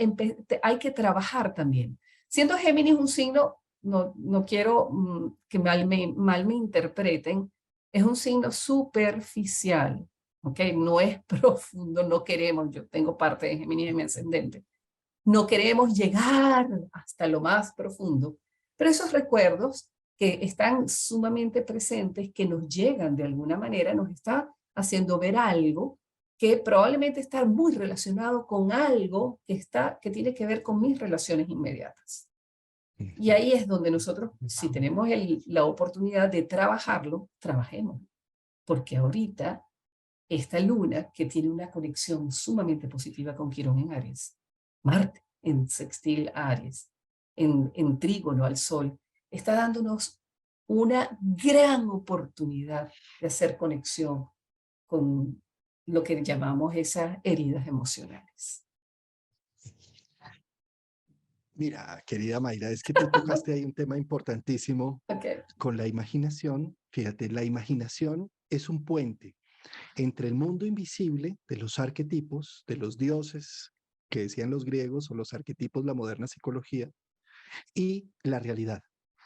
hay que trabajar también. Siendo Géminis un signo, no quiero que mal me interpreten, es un signo superficial, ¿ok? No es profundo, no queremos, yo tengo parte de Géminis en mi ascendente, no queremos llegar hasta lo más profundo, pero esos recuerdos que están sumamente presentes, que nos llegan de alguna manera, nos está haciendo ver algo que probablemente está muy relacionado con algo que tiene que ver con mis relaciones inmediatas. Y ahí es donde nosotros, si tenemos la oportunidad de trabajarlo, trabajemos. Porque ahorita, esta luna, que tiene una conexión sumamente positiva con Quirón en Aries, Marte en sextil a Aries, en trígono al Sol, está dándonos una gran oportunidad de hacer conexión con lo que llamamos esas heridas emocionales. Mira, querida Mayra, es que tú tocaste ahí un tema importantísimo Okay. con la imaginación. Fíjate, la imaginación es un puente entre el mundo invisible de los arquetipos, de los dioses que decían los griegos o los arquetipos, la moderna psicología, y la realidad.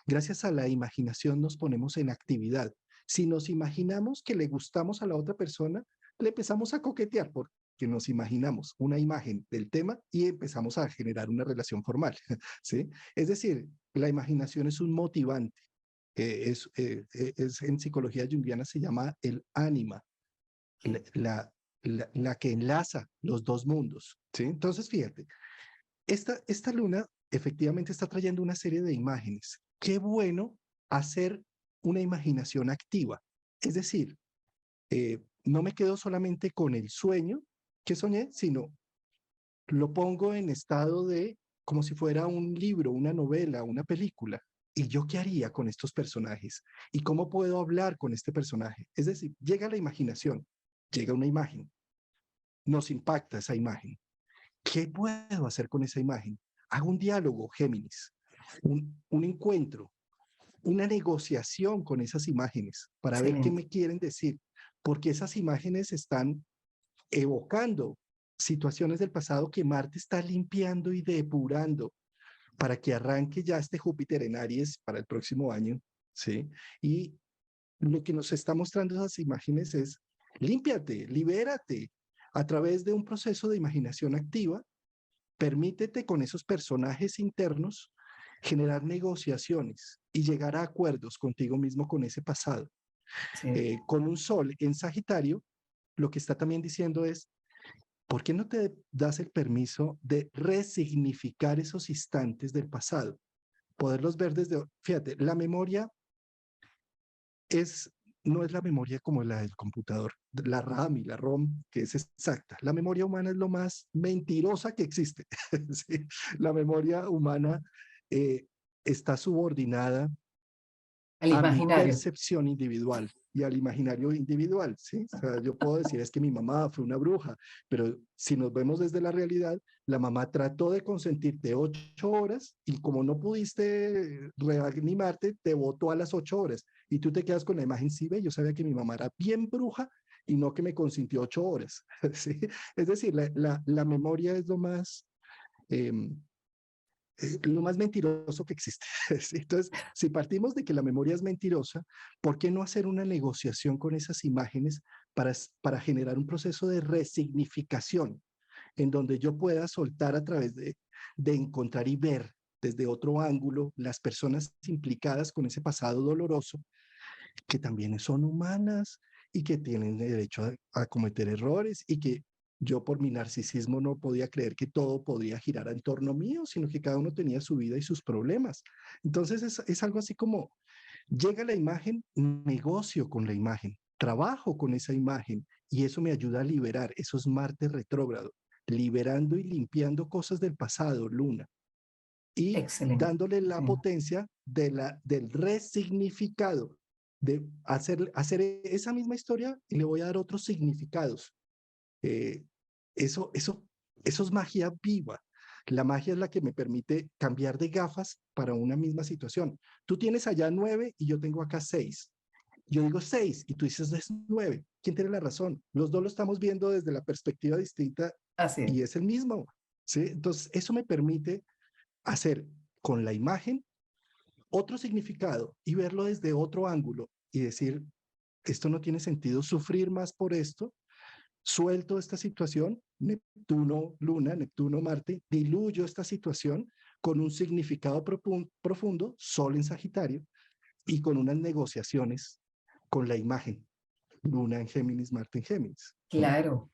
Gracias a la imaginación nos ponemos en actividad. Si nos imaginamos que le gustamos a la otra persona, le empezamos a coquetear porque nos imaginamos una imagen del tema y empezamos a generar una relación formal, ¿sí? Es decir, la imaginación es un motivante. En psicología junguiana se llama el ánima, la, la, la que enlaza los dos mundos, ¿sí? Entonces, fíjate, esta luna efectivamente está trayendo una serie de imágenes. Qué bueno hacer una imaginación activa. Es decir, no me quedo solamente con el sueño que soñé, sino lo pongo en estado de como si fuera un libro, una novela, una película. ¿Y yo qué haría con estos personajes? ¿Y cómo puedo hablar con este personaje? Es decir, llega la imaginación, llega una imagen, nos impacta esa imagen. ¿Qué puedo hacer con esa imagen? Hago un diálogo, Géminis, un encuentro, una negociación con esas imágenes para ver qué Excelente. me quieren decir, porque esas imágenes están evocando situaciones del pasado que Marte está limpiando y depurando para que arranque ya este Júpiter en Aries para el próximo año, ¿sí? Y lo que nos está mostrando esas imágenes es Límpiate, libérate a través de un proceso de imaginación activa. Permítete con esos personajes internos generar negociaciones y llegar a acuerdos contigo mismo con ese pasado. Sí, Con un sol en Sagitario, lo que está también diciendo es, ¿por qué no te das el permiso de resignificar esos instantes del pasado? Poderlos ver desde, fíjate, la memoria es, no es la memoria como la del computador, la RAM y la ROM, que es exacta. La memoria humana es lo más mentirosa que existe. ¿Sí? La memoria humana eh, está subordinada al a mi imaginario. percepción individual y al imaginario individual, ¿sí? O sea, yo puedo decir es que mi mamá fue una bruja, pero si nos vemos desde la realidad, la mamá trató de consentirte 8 horas y como no pudiste reanimarte, te botó a las 8 horas y tú te quedas con la imagen, sí, ve, yo sabía que mi mamá era bien bruja y no que me consintió 8 horas, ¿sí? Es decir, la memoria es eh, lo más mentiroso que existe. Entonces, si partimos de que la memoria es mentirosa, ¿por qué no hacer una negociación con esas imágenes para generar un proceso de resignificación en donde yo pueda soltar a través de encontrar y ver desde otro ángulo las personas implicadas con ese pasado doloroso, que también son humanas y que tienen derecho a cometer errores y que yo por mi narcisismo no podía creer que todo podría girar en torno mío, sino que cada uno tenía su vida y sus problemas. Entonces es algo así como, llega la imagen, negocio con la imagen, trabajo con esa imagen y eso me ayuda a liberar, eso es Marte retrógrado, liberando y limpiando cosas del pasado, Luna, y Excelente. dándole la Sí. potencia del resignificado, de hacer esa misma historia y le voy a dar otros significados. Eh, eso es magia viva. La magia es la que me permite cambiar de gafas para una misma situación. Tú tienes allá 9 y yo tengo acá 6. Yo digo 6 y tú dices es 9. ¿Quién tiene la razón? Los dos lo estamos viendo desde la perspectiva distinta Así es. y es el mismo. ¿Sí? Entonces, eso me permite hacer con la imagen otro significado y verlo desde otro ángulo y decir, esto no tiene sentido, sufrir más por esto, suelto esta situación, Neptuno, Luna, Neptuno, Marte, diluyo esta situación con un significado profundo, Sol en Sagitario, y con unas negociaciones con la imagen, Luna en Géminis, Marte en Géminis. Claro.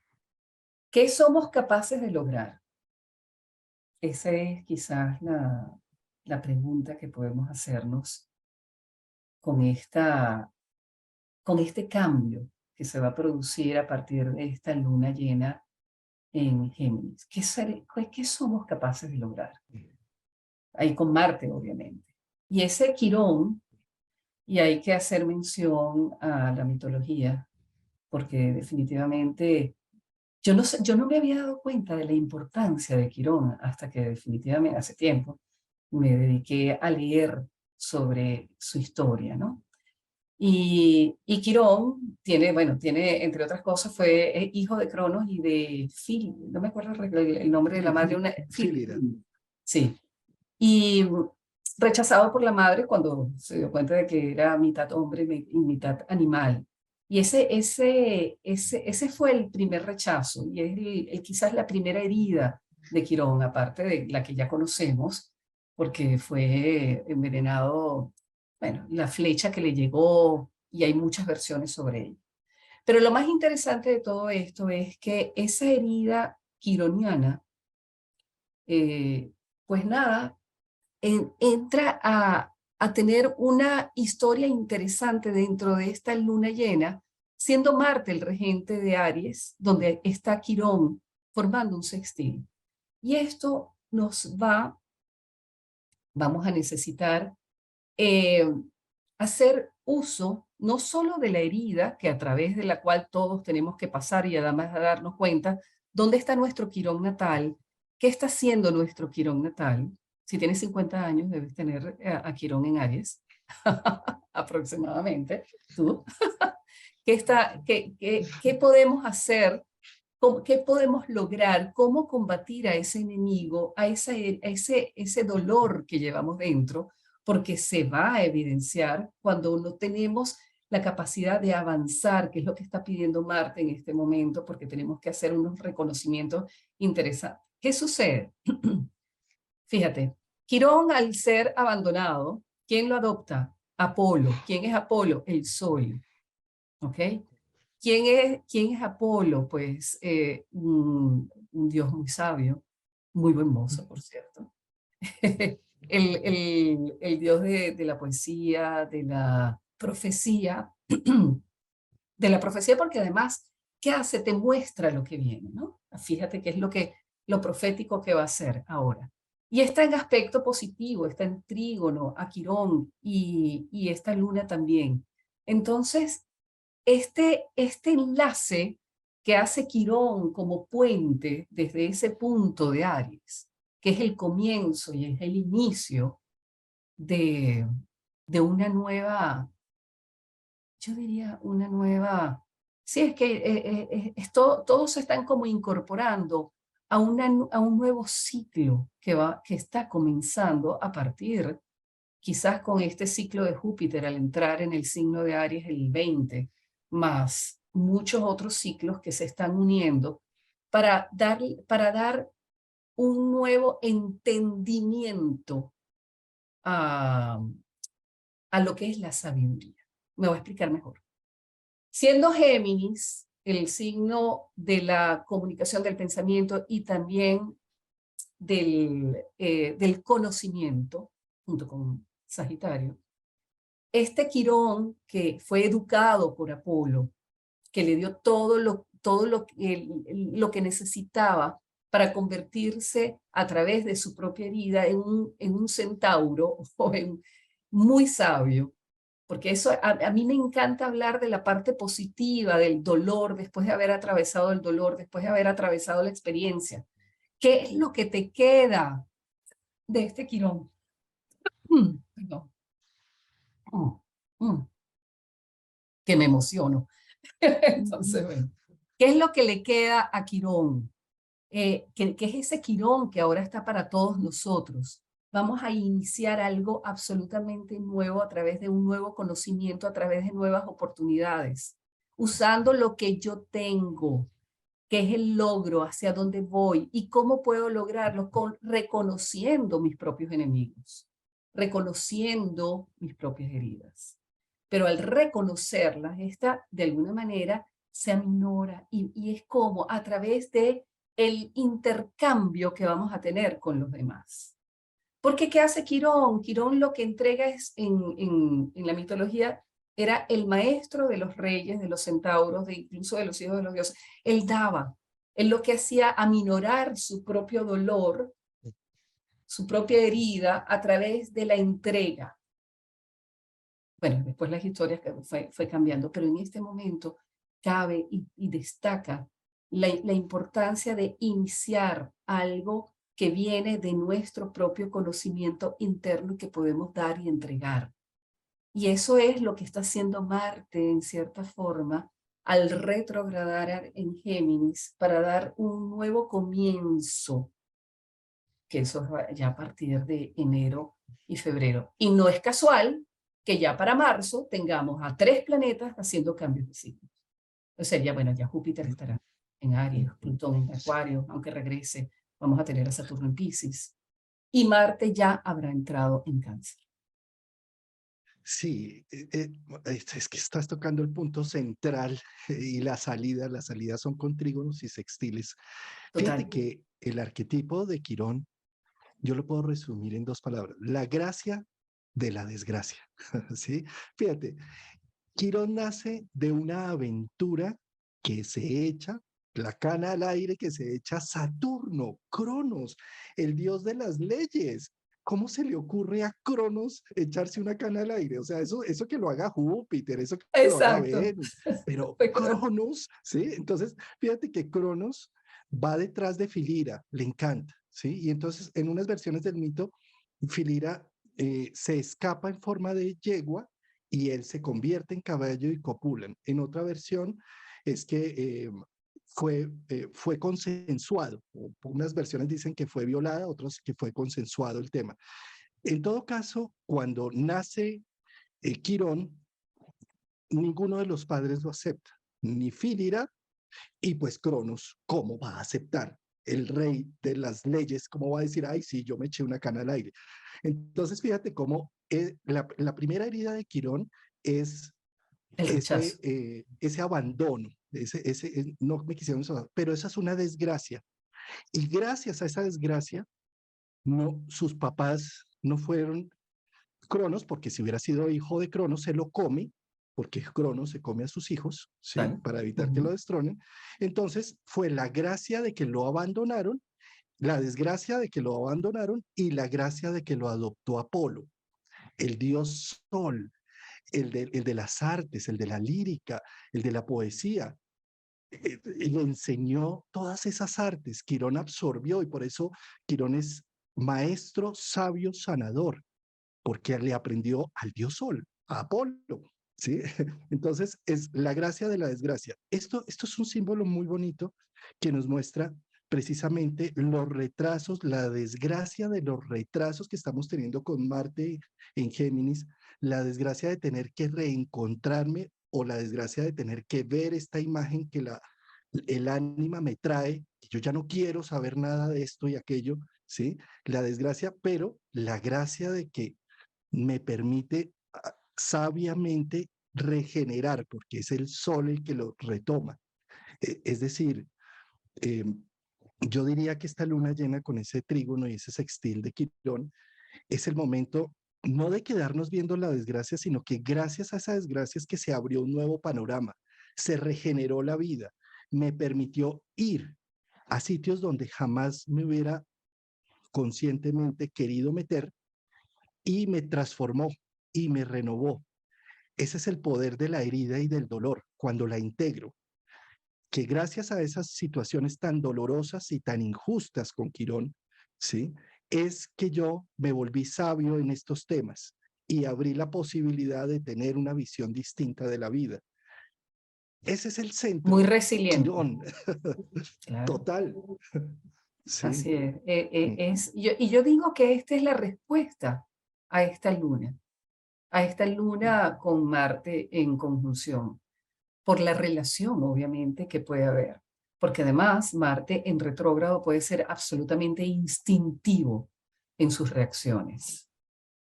¿Qué somos capaces de lograr? Esa es quizás la pregunta que podemos hacernos con con este cambio que se va a producir a partir de esta luna llena en Géminis. ¿Qué somos capaces de lograr? Ahí con Marte, obviamente. Y ese Quirón, y hay que hacer mención a la mitología, porque definitivamente yo no me había dado cuenta de la importancia de Quirón hasta que definitivamente hace tiempo me dediqué a leer sobre su historia, ¿no? Y Quirón tiene, bueno, tiene, entre otras cosas, fue hijo de Cronos y de Fil, no me acuerdo el nombre de la madre, Filira. Sí. Y rechazado por la madre cuando se dio cuenta de que era mitad hombre y mitad animal. Y ese fue el primer rechazo y es quizás la primera herida de Quirón, aparte de la que ya conocemos, porque fue envenenado, bueno, la flecha que le llegó y hay muchas versiones sobre ello. Pero lo más interesante de todo esto es que esa herida quironiana, pues nada, entra a tener una historia interesante dentro de esta luna llena, siendo Marte el regente de Aries, donde está Quirón formando un sextil. Y esto vamos a necesitar eh, hacer uso no solo de la herida, que a través de la cual todos tenemos que pasar y además de darnos cuenta dónde está nuestro Quirón natal, qué está haciendo nuestro Quirón natal. Si tienes 50 años, debes tener a Quirón en Aries, aproximadamente, tú. ¿Qué podemos hacer? ¿Qué podemos lograr? ¿Cómo combatir a ese enemigo, ese dolor que llevamos dentro? Porque se va a evidenciar cuando no tenemos la capacidad de avanzar, que es lo que está pidiendo Marte en este momento, porque tenemos que hacer unos reconocimientos interesantes. ¿Qué sucede? Fíjate, Quirón al ser abandonado, ¿quién lo adopta? Apolo. ¿Quién es Apolo? El Sol. ¿Ok? ¿Quién es Apolo? Pues un dios muy sabio, muy buen mozo, por cierto. El dios de la poesía, de la profecía, de la profecía porque además, ¿qué hace? Te muestra lo que viene, ¿no? Fíjate qué es lo profético que va a ser ahora. Y está en aspecto positivo, está en trígono a Quirón y esta luna también. Entonces, este enlace que hace Quirón como puente desde ese punto de Aries, que es el comienzo y es el inicio de, de una nueva, yo diría una nueva, sí, es que todos se están como incorporando a un nuevo ciclo que está comenzando a partir, quizás con este ciclo de Júpiter al entrar en el signo de Aries el 20, más muchos otros ciclos que se están uniendo para dar un nuevo entendimiento a, a lo que es la sabiduría. Me voy a explicar mejor. Siendo Géminis el signo de la comunicación del pensamiento y también del conocimiento, junto con Sagitario, este Quirón que fue educado por Apolo, que le dio lo que necesitaba para convertirse a través de su propia vida en un centauro o muy sabio, porque eso a mí me encanta hablar de la parte positiva, del dolor, después de haber atravesado el dolor, después de haber atravesado la experiencia. ¿Qué es lo que te queda de este Quirón? Perdón. Mm, mm, que me emociono. Entonces, bueno, ¿qué es lo que le queda a Quirón? ¿Qué es ese Quirón que ahora está para todos nosotros? Vamos a iniciar algo absolutamente nuevo a través de un nuevo conocimiento, a través de nuevas oportunidades, usando lo que yo tengo, que es el logro, hacia dónde voy y cómo puedo lograrlo, reconociendo mis propios enemigos, reconociendo mis propias heridas. Pero al reconocerlas, esta de alguna manera se aminora y es como a través de el intercambio que vamos a tener con los demás. Porque ¿qué hace Quirón? Quirón lo que entrega es, en la mitología, era el maestro de los reyes, de los centauros, incluso de los hijos de los dioses. Él daba, él lo que hacía aminorar su propio dolor, su propia herida, a través de la entrega. Bueno, después las historias fue cambiando, pero en este momento cabe y destaca la importancia de iniciar algo que viene de nuestro propio conocimiento interno que podemos dar y entregar. Y eso es lo que está haciendo Marte, en cierta forma, al retrogradar en Géminis para dar un nuevo comienzo, que eso es ya a partir de enero y febrero. Y no es casual que ya para marzo tengamos a 3 planetas haciendo cambios de signo. O sea, ya, bueno, ya Júpiter estará en Aries, Plutón en Acuario, aunque regrese, vamos a tener a Saturno en Piscis. Y Marte ya habrá entrado en Cáncer. Sí, es que estás tocando el punto central y las salidas son con trígonos y sextiles. Fíjate Total. que el arquetipo de Quirón, yo lo puedo resumir en 2 palabras, la gracia de la desgracia, ¿sí? Fíjate, Quirón nace de una aventura que se echa, la cana al aire que se echa Saturno, Cronos, el dios de las leyes. ¿Cómo se le ocurre a Cronos echarse una cana al aire? O sea, eso que lo haga Júpiter, eso que lo haga Exacto. Venus, pero Fue Cronos. Cronos, ¿sí? Entonces, fíjate que Cronos va detrás de Filira, le encanta, ¿sí? Y entonces, en unas versiones del mito, Filira se escapa en forma de yegua y él se convierte en caballo y copulan. En otra versión es que fue consensuado. Unas versiones dicen que fue violada, otras que fue consensuado el tema. En todo caso, cuando nace Quirón, ninguno de los padres lo acepta, ni Filira, y pues Cronos, ¿cómo va a aceptar? El rey de las leyes, ¿cómo va a decir, ay, sí, yo me eché una cana al aire? Entonces, fíjate cómo la primera herida de Quirón es El rechazo. ese abandono, no me quisieron usar, pero esa es una desgracia. Y gracias a esa desgracia, no, sus papás no fueron Cronos, porque si hubiera sido hijo de Cronos, se lo come, porque Cronos se come a sus hijos, ¿sí? Claro. Para evitar que lo Ujú. destronen. Entonces, fue la gracia de que lo abandonaron, la desgracia de que lo abandonaron y la gracia de que lo adoptó Apolo, el dios Sol, el de las artes, el de la lírica, el de la poesía. Le enseñó todas esas artes. Quirón absorbió y por eso Quirón es maestro, sabio, sanador, porque le aprendió al dios Sol, a Apolo. ¿Sí? Entonces, es la gracia de la desgracia. Esto es un símbolo muy bonito que nos muestra precisamente los retrasos, la desgracia de los retrasos que estamos teniendo con Marte en Géminis, la desgracia de tener que reencontrarme o la desgracia de tener que ver esta imagen que el ánima me trae, y yo ya no quiero saber nada de esto y aquello, ¿sí? La desgracia, pero la gracia de que me permite sabiamente regenerar, porque es el sol el que lo retoma. Es decir, eh, yo diría que esta luna llena con ese trígono y ese sextil de Quirón es el momento no de quedarnos viendo la desgracia, sino que gracias a esa desgracia es que se abrió un nuevo panorama, se regeneró la vida, me permitió ir a sitios donde jamás me hubiera conscientemente querido meter y me transformó y me renovó. Ese es el poder de la herida y del dolor, cuando la integro, que gracias a esas situaciones tan dolorosas y tan injustas con Quirón, ¿sí? Es que yo me volví sabio en estos temas y abrí la posibilidad de tener una visión distinta de la vida. Ese es el Muy centro, resiliente. Quirón, Claro. total, sí. Así es. Y yo digo que esta es la respuesta a esta luna con Marte en conjunción, por la relación, obviamente, que puede haber. Porque además Marte en retrógrado puede ser absolutamente instintivo en sus reacciones.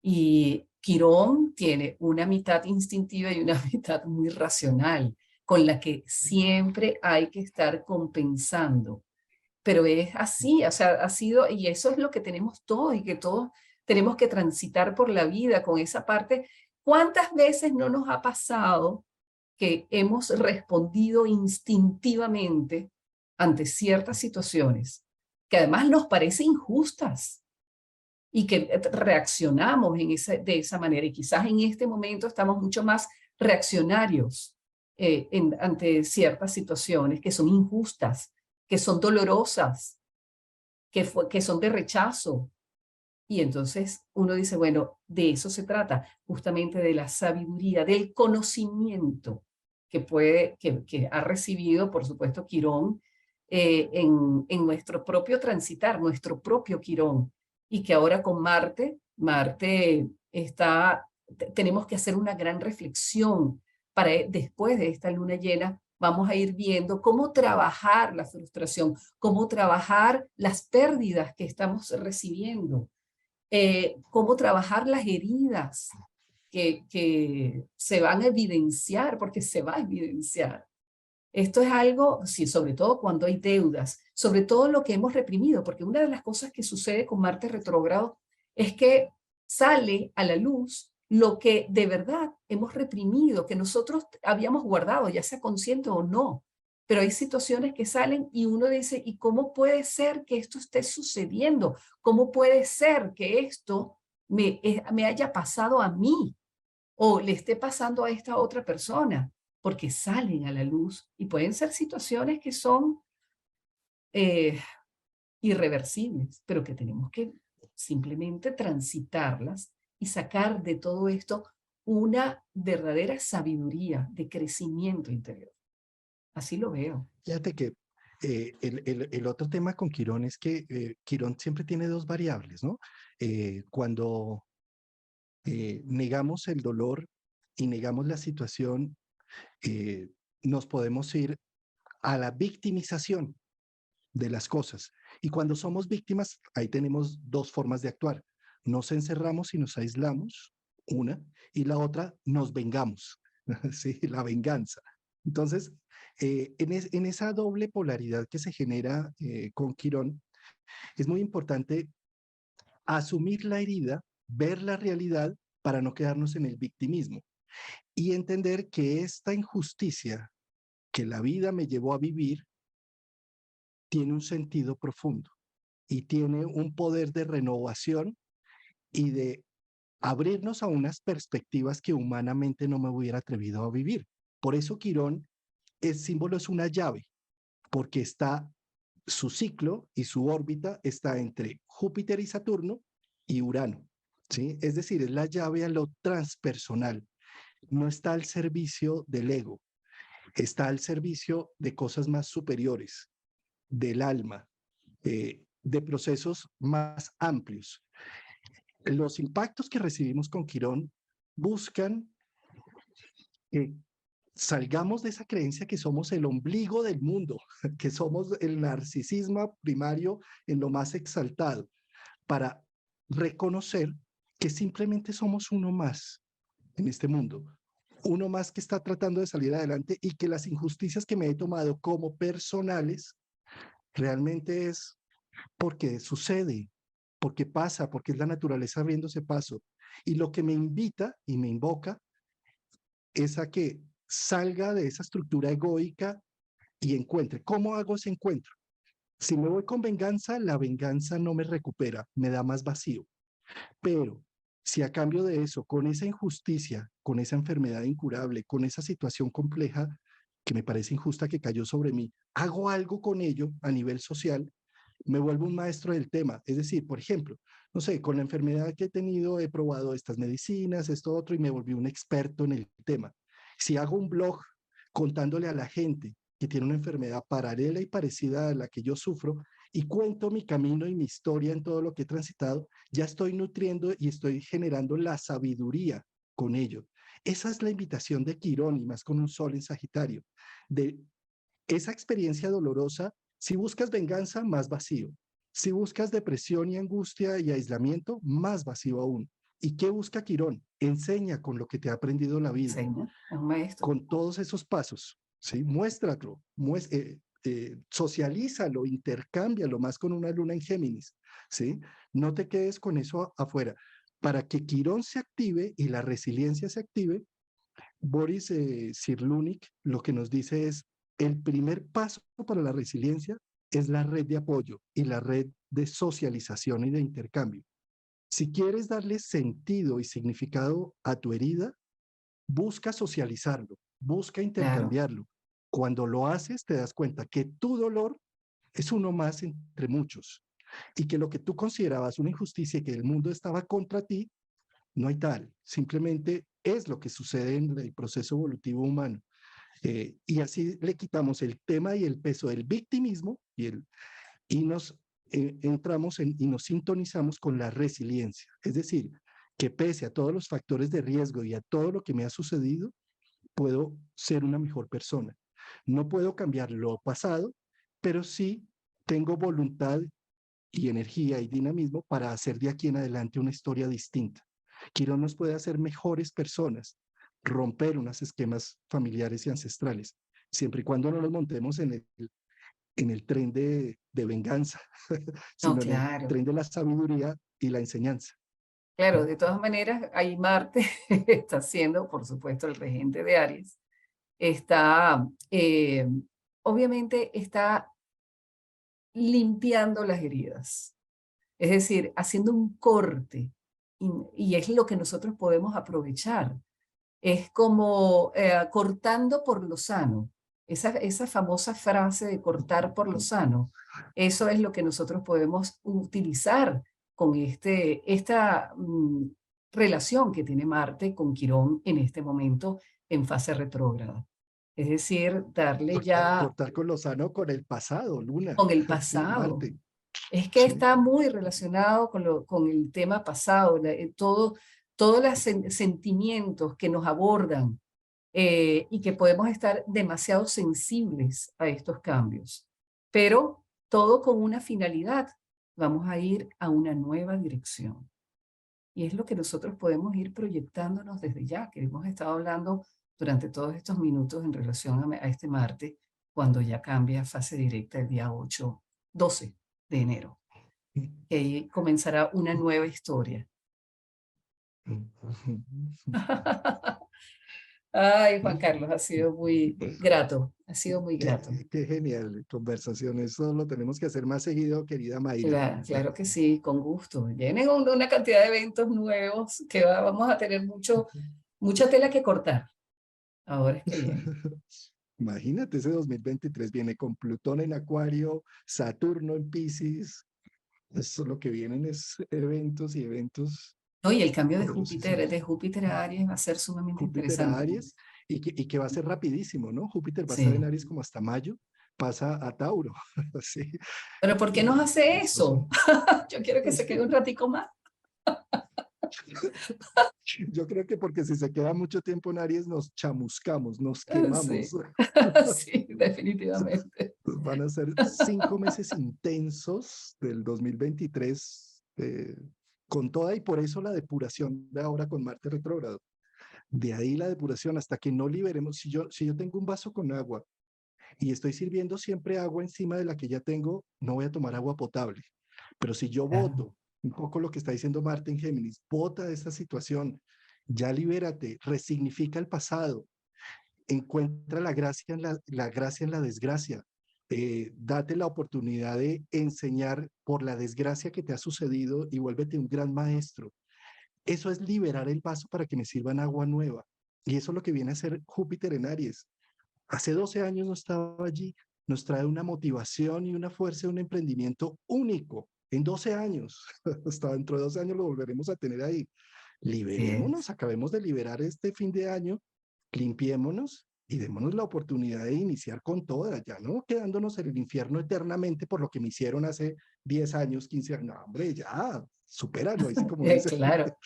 Y Quirón tiene una mitad instintiva y una mitad muy racional, con la que siempre hay que estar compensando, pero es así, o sea, ha sido, y eso es lo que tenemos todos y que todos tenemos que transitar por la vida con esa parte. ¿Cuántas veces no nos ha pasado que hemos respondido instintivamente ante ciertas situaciones que además nos parecen injustas y que reaccionamos de esa manera? Y quizás en este momento estamos mucho más reaccionarios ante ciertas situaciones que son injustas, que son dolorosas, que son de rechazo. Y entonces uno dice, bueno, de eso se trata, justamente de la sabiduría, del conocimiento que ha recibido, por supuesto, Quirón en nuestro propio transitar, nuestro propio Quirón. Y que ahora con Marte tenemos que hacer una gran reflexión para después de esta luna llena, vamos a ir viendo cómo trabajar la frustración, cómo trabajar las pérdidas que estamos recibiendo, cómo trabajar las heridas que se van a evidenciar, porque se va a evidenciar. Esto es algo, sí, sobre todo cuando hay deudas, sobre todo lo que hemos reprimido, porque una de las cosas que sucede con Marte retrógrado es que sale a la luz lo que de verdad hemos reprimido, que nosotros habíamos guardado, ya sea consciente o no. Pero hay situaciones que salen y uno dice, ¿y cómo puede ser que esto esté sucediendo? ¿Cómo puede ser que esto me haya pasado a mí o le esté pasando a esta otra persona? Porque salen a la luz y pueden ser situaciones que son eh, irreversibles, pero que tenemos que simplemente transitarlas y sacar de todo esto una verdadera sabiduría de crecimiento interior. Así lo veo. Fíjate que el otro tema con Quirón es que Quirón siempre tiene dos variables, ¿no? Cuando negamos el dolor y negamos la situación, Eh, Nos podemos ir a la victimización de las cosas. Y cuando somos víctimas, ahí tenemos dos formas de actuar. Nos encerramos y nos aislamos, una, y la otra, nos vengamos, ¿sí? La venganza. Entonces, en esa doble polaridad que se genera con Quirón, es muy importante asumir la herida, ver la realidad para no quedarnos en el victimismo y entender que esta injusticia que la vida me llevó a vivir tiene un sentido profundo y tiene un poder de renovación y de abrirnos a unas perspectivas que humanamente no me hubiera atrevido a vivir. Por eso Quirón, el símbolo es una llave, porque está su ciclo y su órbita está entre Júpiter y Saturno y Urano, ¿sí? Es decir, es la llave a lo transpersonal. No está al servicio del ego, está al servicio de cosas más superiores, del alma, de procesos más amplios. Los impactos que recibimos con Quirón buscan que salgamos de esa creencia que somos el ombligo del mundo, que somos el narcisismo primario en lo más exaltado, para reconocer que simplemente somos uno más en este mundo, uno más que está tratando de salir adelante y que las injusticias que me he tomado como personales realmente es porque sucede, porque pasa, porque es la naturaleza abriéndose paso. Y lo que me invita y me invoca es a que salga de esa estructura egoica y encuentre. ¿Cómo hago ese encuentro? Si me voy con venganza, la venganza no me recupera, me da más vacío. Pero si a cambio de eso, con esa injusticia, con esa enfermedad incurable, con esa situación compleja que me parece injusta que cayó sobre mí, hago algo con ello a nivel social, me vuelvo un maestro del tema. Es decir, por ejemplo, no sé, con la enfermedad que he tenido, he probado estas medicinas, esto otro, y me volví un experto en el tema. Si hago un blog contándole a la gente que tiene una enfermedad paralela y parecida a la que yo sufro, y cuento mi camino y mi historia en todo lo que he transitado, ya estoy nutriendo y estoy generando la sabiduría con ello. Esa es la invitación de Quirón, y más con un sol en Sagitario, de esa experiencia dolorosa. Si buscas venganza, más vacío. Si buscas depresión y angustia y aislamiento, más vacío aún. ¿Y qué busca Quirón? Enseña con lo que te ha aprendido la vida, Enseña, es un maestro. con todos esos pasos, ¿sí? Muéstralo, socialízalo, intercámbialo más con una luna en Géminis, ¿sí? No te quedes con eso afuera. Para que Quirón se active y la resiliencia se active, Boris Cyrulnik lo que nos dice es, el primer paso para la resiliencia es la red de apoyo y la red de socialización y de intercambio. Si quieres darle sentido y significado a tu herida, busca socializarlo, busca Claro, intercambiarlo. Cuando lo haces, te das cuenta que tu dolor es uno más entre muchos y que lo que tú considerabas una injusticia y que el mundo estaba contra ti, no hay tal, simplemente es lo que sucede en el proceso evolutivo humano. Y así le quitamos el tema y el peso del victimismo y nos entramos y nos sintonizamos con la resiliencia. Es decir, que pese a todos los factores de riesgo y a todo lo que me ha sucedido, puedo ser una mejor persona. No puedo cambiar lo pasado, pero sí tengo voluntad y energía y dinamismo para hacer de aquí en adelante una historia distinta. Quirón nos puede hacer mejores personas, romper unos esquemas familiares y ancestrales, siempre y cuando no nos montemos en el tren de venganza, no, sino en el claro. tren de la sabiduría y la enseñanza. Claro, de todas maneras, ahí Marte está siendo, por supuesto, el regente de Aries. Está, obviamente, está limpiando las heridas, es decir, haciendo un corte, y es lo que nosotros podemos aprovechar. Es como cortando por lo sano. Esa famosa frase de cortar por lo sano, eso es lo que nosotros podemos utilizar con esta relación que tiene Marte con Quirón en este momento en fase retrógrada. Es decir, darle ya Cortar con lo sano con el pasado, Luna, con el sí, pasado. Marte, Es que sí. está muy relacionado con el tema pasado, todos los sentimientos que nos abordan y que podemos estar demasiado sensibles a estos cambios. Pero todo con una finalidad. Vamos a ir a una nueva dirección. Y es lo que nosotros podemos ir proyectándonos desde ya, que hemos estado hablando durante todos estos minutos en relación a este Marte, cuando ya cambia a fase directa el día 12 de enero. Que ahí comenzará una nueva historia. Ay, Juan Carlos, ha sido muy grato, ha sido muy grato. Qué genial conversación, eso lo tenemos que hacer más seguido, querida Mayra. Claro que sí, con gusto. Vienen una cantidad de eventos nuevos que vamos a tener mucha tela que cortar. Ahora es que viene. Imagínate, ese 2023 viene con Plutón en Acuario, Saturno en Piscis. Eso lo que vienen es eventos y eventos. No, y el cambio de Júpiter a Aries va a ser sumamente Júpiter a interesante. Aries y que va a ser rapidísimo, ¿no? Júpiter va a Sí. estar en Aries como hasta mayo, pasa a Tauro. Sí. Pero ¿por qué nos hace eso? Yo quiero que se quede un ratico más. Yo creo que porque si se queda mucho tiempo en Aries nos chamuscamos, nos quemamos. Sí, sí, definitivamente. Van a ser 5 meses intensos del 2023 con toda, y por eso la depuración de ahora con Marte retrógrado. De ahí la depuración hasta que no liberemos. Si yo tengo un vaso con agua y estoy sirviendo siempre agua encima de la que ya tengo, no voy a tomar agua potable. Pero si yo voto, un poco lo que está diciendo Marte en Géminis, vota esta situación, ya libérate, resignifica el pasado, encuentra la gracia en la gracia en la desgracia, date la oportunidad de enseñar por la desgracia que te ha sucedido y vuélvete un gran maestro. Eso es liberar el vaso para que me sirvan agua nueva. Y eso es lo que viene a hacer Júpiter en Aries. Hace 12 años no estaba allí, nos trae una motivación y una fuerza, un emprendimiento único en 12 años. Hasta dentro de 12 años lo volveremos a tener ahí. Liberémonos, acabemos de liberar este fin de año, limpiémonos y démonos la oportunidad de iniciar con todas, ya no quedándonos en el infierno eternamente por lo que me hicieron hace 10 años, 15 años. No, hombre, ya, supéralo, así como dice. Claro.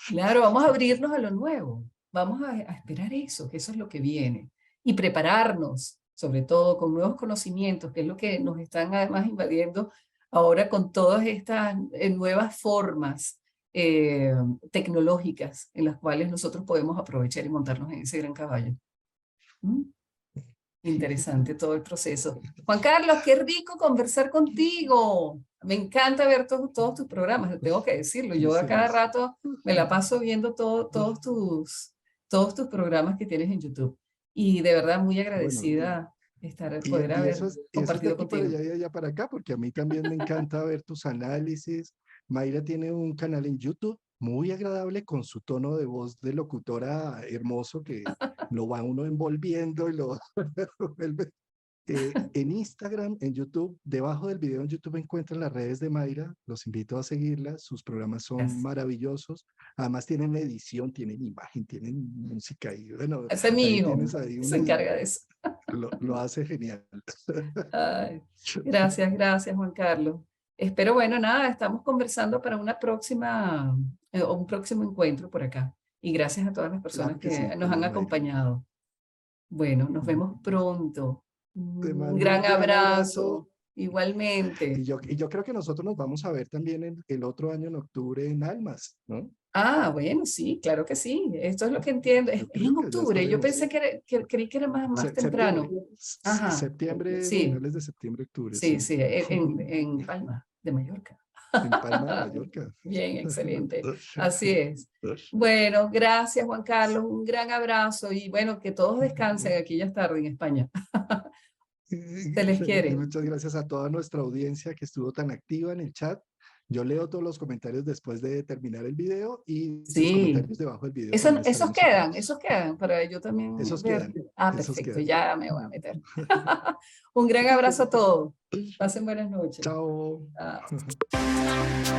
Claro, vamos a abrirnos a lo nuevo. Vamos a esperar eso, que eso es lo que viene. Y prepararnos, sobre todo con nuevos conocimientos, que es lo que nos están además invadiendo ahora con todas estas nuevas formas tecnológicas en las cuales nosotros podemos aprovechar y montarnos en ese gran caballo. ¿Mm? Interesante todo el proceso. Juan Carlos, qué rico conversar contigo. Me encanta ver todos tus programas, tengo que decirlo. Yo a cada rato me la paso viendo todos tus programas que tienes en YouTube. Y de verdad muy agradecida poder haber compartido contigo. Eso es de allá para acá, porque a mí también me encanta ver tus análisis. Mayra tiene un canal en YouTube muy agradable con su tono de voz de locutora hermoso que lo va uno envolviendo y lo vuelve. En Instagram, en YouTube, debajo del video en YouTube encuentran las redes de Mayra, los invito a seguirlas, sus programas son maravillosos, además tienen edición, tienen imagen, tienen música y bueno, ese es mi hijo, se encarga de eso. Lo hace genial. Ay, gracias Juan Carlos. Espero, bueno, nada, estamos conversando para un próximo encuentro por acá. Y gracias a todas las personas que nos han acompañado. Bueno, nos vemos pronto. Un gran abrazo. Igualmente. Y yo creo que nosotros nos vamos a ver también el otro año en octubre en Almas, ¿no? Ah, bueno, sí, claro que sí. Esto es lo que entiendo. Es en octubre. Yo pensé creí que era más temprano. Ajá. Septiembre, sí. Finales de septiembre, octubre. Sí, en Palma de Mallorca. En Palma de Mallorca. Bien, excelente. Así es. Bueno, gracias Juan Carlos, un gran abrazo y bueno, que todos descansen, aquí ya es tarde en España. Se les quiere. Muchas gracias a toda nuestra audiencia que estuvo tan activa en el chat. Yo leo todos los comentarios después de terminar el video y sus comentarios debajo del video. Esos quedan para yo también. Esos quedan. Ah, perfecto, ya me voy a meter. Un gran abrazo a todos. Pasen buenas noches. Chao. Chao.